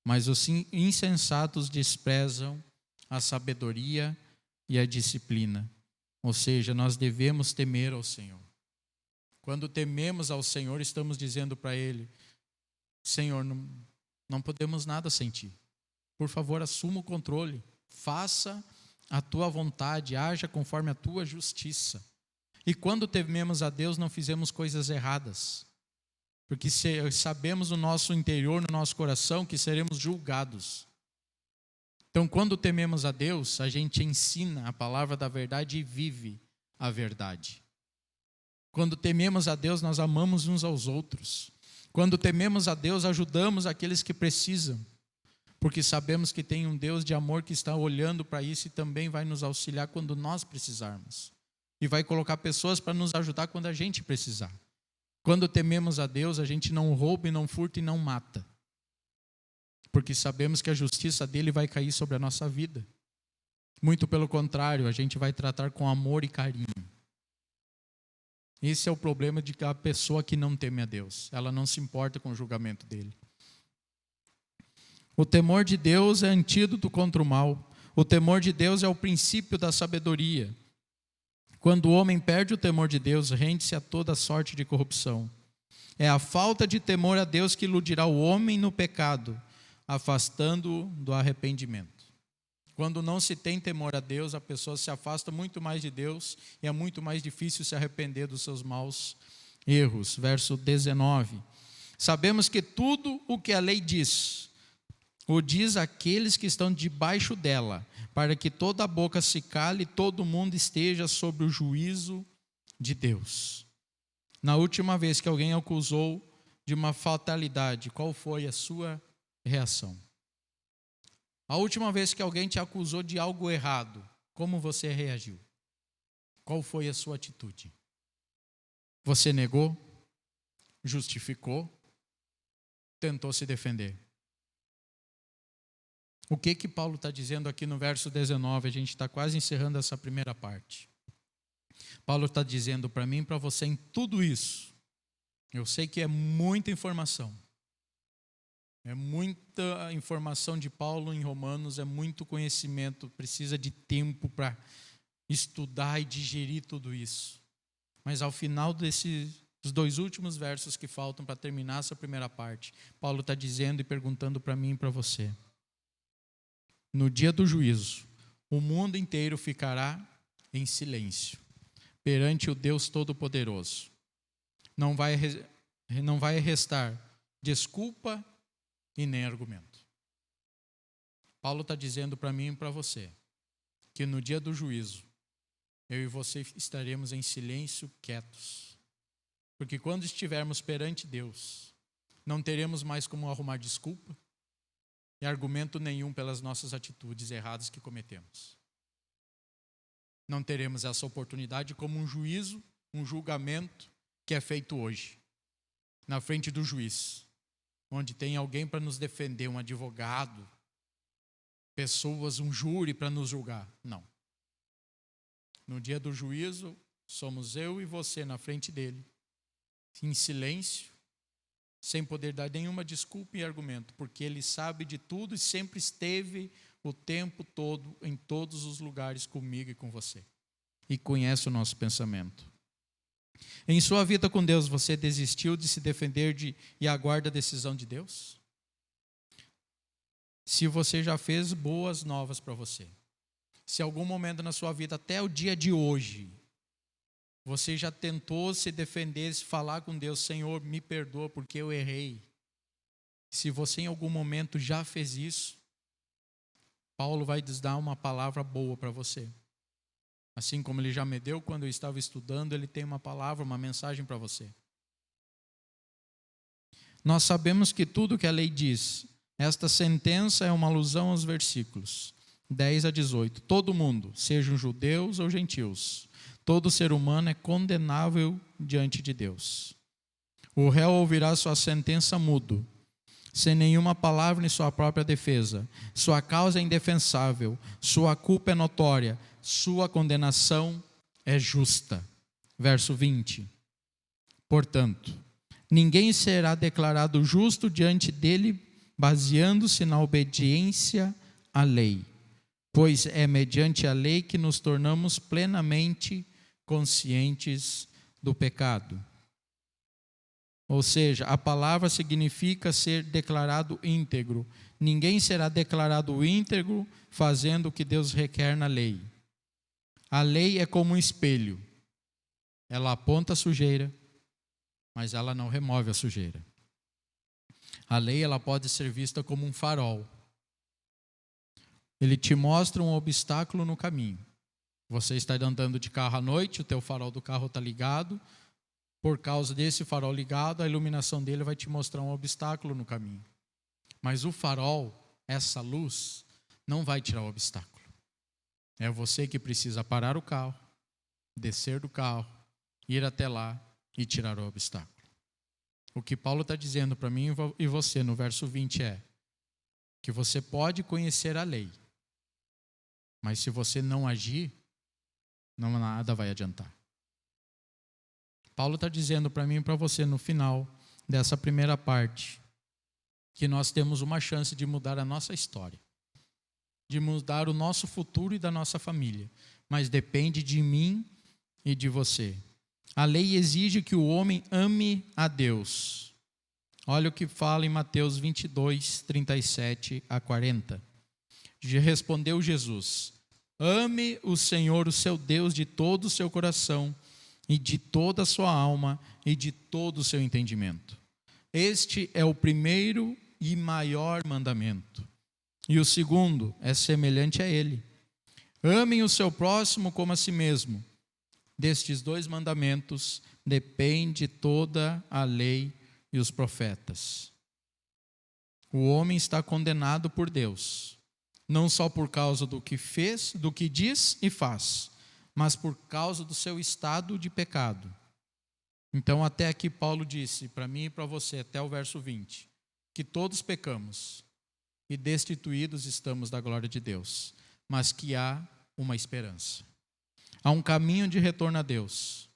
mas os insensatos desprezam a sabedoria e a disciplina. Ou seja, nós devemos temer ao Senhor. Quando tememos ao Senhor, estamos dizendo para Ele: Senhor, não podemos nada sem Ti. Por favor, assuma o controle. Faça a Tua vontade, haja conforme a Tua justiça. E quando tememos a Deus, não fizemos coisas erradas. Porque sabemos no nosso interior, no nosso coração, que seremos julgados. Então, quando tememos a Deus, a gente ensina a palavra da verdade e vive a verdade. Quando tememos a Deus, nós amamos uns aos outros. Quando tememos a Deus, ajudamos aqueles que precisam. Porque sabemos que tem um Deus de amor que está olhando para isso e também vai nos auxiliar quando nós precisarmos. E vai colocar pessoas para nos ajudar quando a gente precisar. Quando tememos a Deus, a gente não rouba, e não furta e não mata. Porque sabemos que a justiça dele vai cair sobre a nossa vida. Muito pelo contrário, a gente vai tratar com amor e carinho. Esse é o problema de a pessoa que não teme a Deus. Ela não se importa com o julgamento dele. O temor de Deus é antídoto contra o mal. O temor de Deus é o princípio da sabedoria. Quando o homem perde o temor de Deus, rende-se a toda sorte de corrupção. É a falta de temor a Deus que iludirá o homem no pecado, afastando-o do arrependimento. Quando não se tem temor a Deus, a pessoa se afasta muito mais de Deus e é muito mais difícil se arrepender dos seus maus erros. Verso 19. Sabemos que tudo o que a lei diz, o diz àqueles que estão debaixo dela, para que toda a boca se cale e todo mundo esteja sob o juízo de Deus. Na última vez que alguém acusou de uma fatalidade, qual foi a sua reação? A última vez que alguém te acusou de algo errado, como você reagiu? Qual foi a sua atitude? Você negou? Justificou? Tentou se defender? O que Paulo está dizendo aqui no verso 19? A gente está quase encerrando essa primeira parte. Paulo está dizendo para mim e para você em tudo isso. Eu sei que é muita informação. É muita informação de Paulo em Romanos, é muito conhecimento, precisa de tempo para estudar e digerir tudo isso. Mas ao final desses 2 últimos versos que faltam para terminar essa primeira parte, Paulo está dizendo e perguntando para mim e para você. No dia do juízo, o mundo inteiro ficará em silêncio perante o Deus Todo-Poderoso. Não vai restar desculpa e nem argumento. Paulo está dizendo para mim e para você que no dia do juízo, eu e você estaremos em silêncio, quietos. Porque quando estivermos perante Deus, não teremos mais como arrumar desculpa e argumento nenhum pelas nossas atitudes erradas que cometemos. Não teremos essa oportunidade como um juízo, um julgamento que é feito hoje, na frente do juiz, onde tem alguém para nos defender, um advogado, pessoas, um júri para nos julgar. Não. No dia do juízo, somos eu e você na frente dele, em silêncio, sem poder dar nenhuma desculpa e argumento, porque ele sabe de tudo e sempre esteve o tempo todo, em todos os lugares comigo e com você. E conhece o nosso pensamento. Em sua vida com Deus, você desistiu de se defender e aguarda a decisão de Deus? Se você já fez, boas novas para você. Se algum momento na sua vida, até o dia de hoje, você já tentou se defender, se falar com Deus, Senhor, me perdoa porque eu errei. Se você em algum momento já fez isso, Paulo vai nos dar uma palavra boa para você. Assim como ele já me deu quando eu estava estudando, ele tem uma palavra, uma mensagem para você. Nós sabemos que tudo que a lei diz, esta sentença é uma alusão aos versículos 10 a 18. Todo mundo, sejam judeus ou gentios, todo ser humano é condenável diante de Deus. O réu ouvirá sua sentença mudo, sem nenhuma palavra em sua própria defesa. Sua causa é indefensável, sua culpa é notória, sua condenação é justa. Verso 20. Portanto, ninguém será declarado justo diante dele, baseando-se na obediência à lei, pois é mediante a lei que nos tornamos plenamente conscientes do pecado. Ou seja, a palavra significa ser declarado íntegro. Ninguém será declarado íntegro fazendo o que Deus requer na lei. A lei é como um espelho. Ela aponta a sujeira, mas ela não remove a sujeira. A lei ela pode ser vista como um farol. Ele te mostra um obstáculo no caminho. Você está andando de carro à noite, o teu farol do carro está ligado. Por causa desse farol ligado, a iluminação dele vai te mostrar um obstáculo no caminho. Mas o farol, essa luz, não vai tirar o obstáculo. É você que precisa parar o carro, descer do carro, ir até lá e tirar o obstáculo. O que Paulo está dizendo para mim e você no verso 20 é que você pode conhecer a lei, mas se você não agir, nada vai adiantar. Paulo está dizendo para mim e para você no final dessa primeira parte que nós temos uma chance de mudar a nossa história, de mudar o nosso futuro e da nossa família, mas depende de mim e de você. A lei exige que o homem ame a Deus. Olha o que fala em Mateus 22, 37 a 40. Respondeu Jesus: ame o Senhor, o seu Deus, de todo o seu coração, e de toda a sua alma, e de todo o seu entendimento. Este é o primeiro e maior mandamento. E o segundo é semelhante a ele. Amem o seu próximo como a si mesmo. Destes 2 mandamentos depende toda a lei e os profetas. O homem está condenado por Deus, não só por causa do que fez, do que diz e faz, mas por causa do seu estado de pecado. Então, até aqui Paulo disse, para mim e para você, até o verso 20, que todos pecamos e destituídos estamos da glória de Deus, mas que há uma esperança. Há um caminho de retorno a Deus.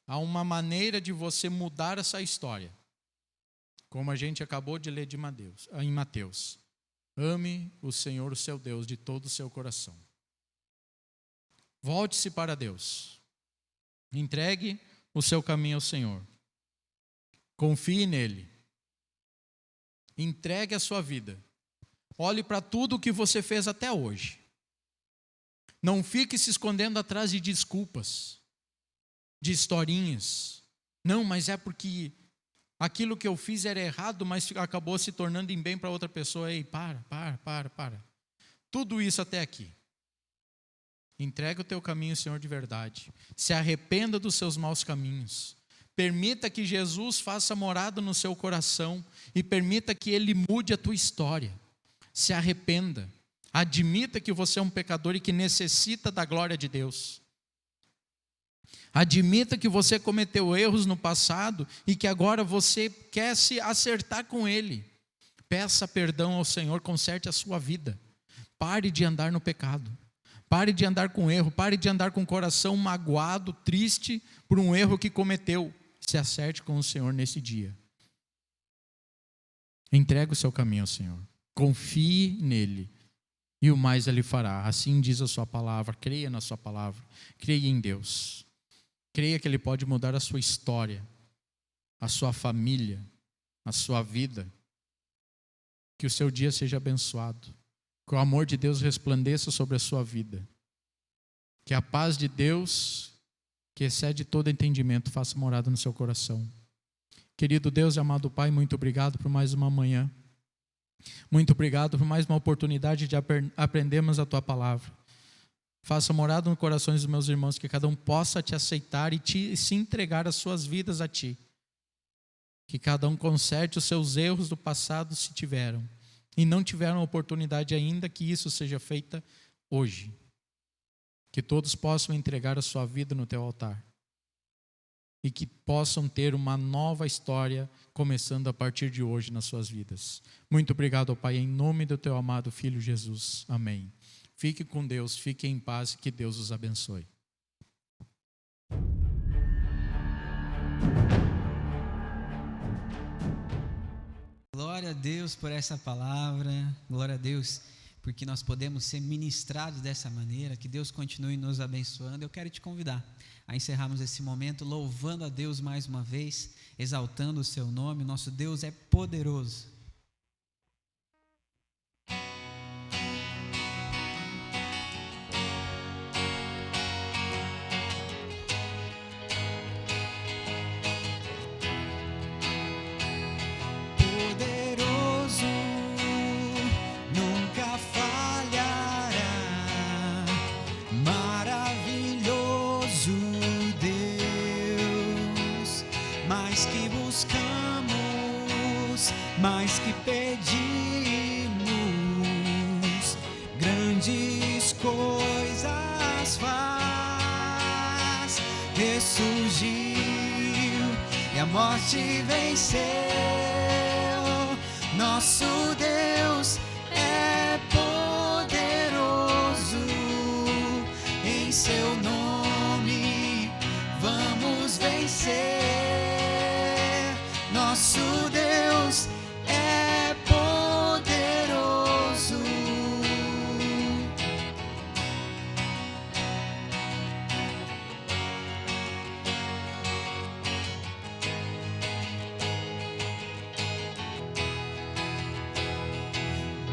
Há uma maneira de você mudar essa história. Como a gente acabou de ler em Mateus. Ame o Senhor, o seu Deus, de todo o seu coração. Volte-se para Deus. Entregue o seu caminho ao Senhor. Confie nele. Entregue a sua vida. Olhe para tudo o que você fez até hoje. Não fique se escondendo atrás de desculpas, de historinhas. Não, mas é porque aquilo que eu fiz era errado, mas acabou se tornando em bem para outra pessoa. Ei, para. Tudo isso até aqui. Entregue o teu caminho ao Senhor de verdade. Se arrependa dos seus maus caminhos. Permita que Jesus faça morada no seu coração e permita que Ele mude a tua história. Se arrependa. Admita que você é um pecador e que necessita da glória de Deus. Admita que você cometeu erros no passado e que agora você quer se acertar com Ele. Peça perdão ao Senhor, conserte a sua vida. Pare de andar no pecado. Pare de andar com erro. Pare de andar com o coração magoado, triste por um erro que cometeu. Se acerte com o Senhor nesse dia. Entregue o seu caminho ao Senhor. Confie nele. E o mais Ele fará. Assim diz a sua palavra. Creia na sua palavra. Creia em Deus. Creia que Ele pode mudar a sua história, a sua família, a sua vida. Que o seu dia seja abençoado. Que o amor de Deus resplandeça sobre a sua vida. Que a paz de Deus, que excede todo entendimento, faça morada no seu coração. Querido Deus e amado Pai, muito obrigado por mais uma manhã. Muito obrigado por mais uma oportunidade de aprendermos a Tua palavra. Faça morada nos corações dos meus irmãos, que cada um possa Te aceitar e se entregar as suas vidas a Ti. Que cada um conserte os seus erros do passado, se tiveram, e não tiveram oportunidade ainda, que isso seja feita hoje. Que todos possam entregar a sua vida no Teu altar. E que possam ter uma nova história começando a partir de hoje nas suas vidas. Muito obrigado, Pai, em nome do Teu amado Filho Jesus. Amém. Fique com Deus, fique em paz e que Deus os abençoe. Glória a Deus por essa palavra. Glória a Deus porque nós podemos ser ministrados dessa maneira. Que Deus continue nos abençoando. Eu quero te convidar a encerrarmos esse momento louvando a Deus mais uma vez, exaltando o seu nome. Nosso Deus é poderoso. Mais que pedimos, grandes coisas faz. Ressurgiu e a morte venceu. Nosso Deus é poderoso. Em seu nome vamos vencer. Nosso Deus é poderoso.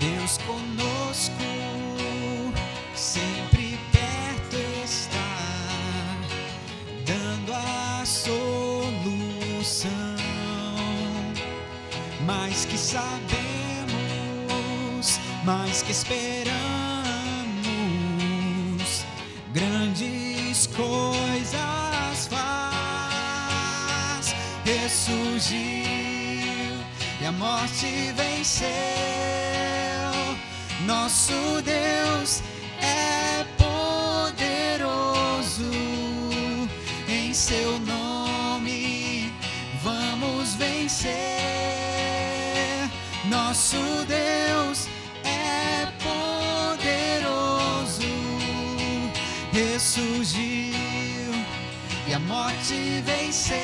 Deus conosco, sempre perto está, dando a solução. Mais que sabemos, mas que esperamos grandes coisas faz. Ressurgiu e a morte venceu. Nosso Deus é poderoso. Em seu nome vamos vencer. Nosso Deus é poderoso. Ressurgiu e a morte venceu.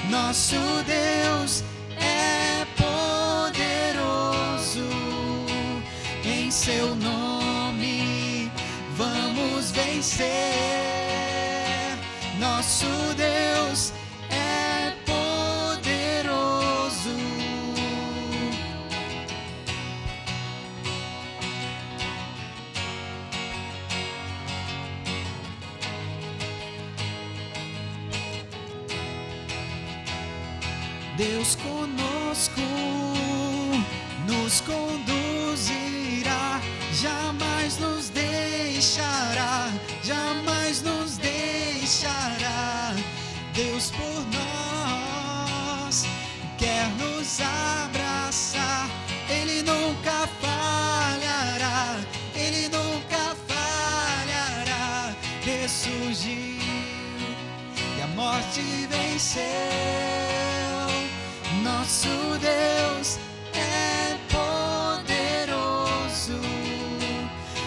Nosso Deus é poderoso. Em seu nome vamos vencer. Nosso Deus é poderoso. Deus conosco nos conduzirá, jamais nos deixará, jamais nos deixará. Deus por nós quer nos abraçar, Ele nunca falhará, Ele nunca falhará. Ressurgiu e a morte venceu. Nosso Deus é poderoso.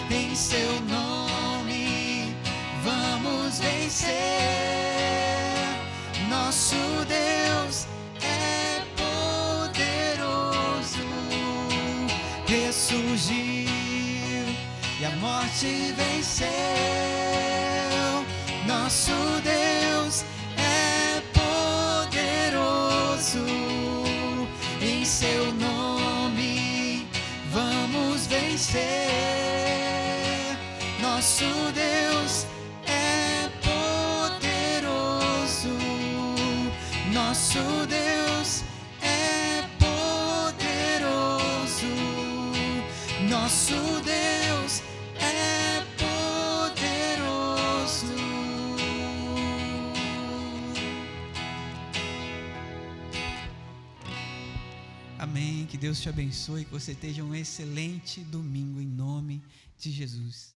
Em seu nome vamos vencer. Nosso Deus é poderoso. Ressurgiu e a morte venceu. Nosso Deus é poderoso. Em seu nome vamos vencer. Nosso Deus é poderoso. Nosso Deus é poderoso. Nosso Deus é poderoso. Amém. Que Deus te abençoe, que você tenha um excelente domingo em nome de Jesus.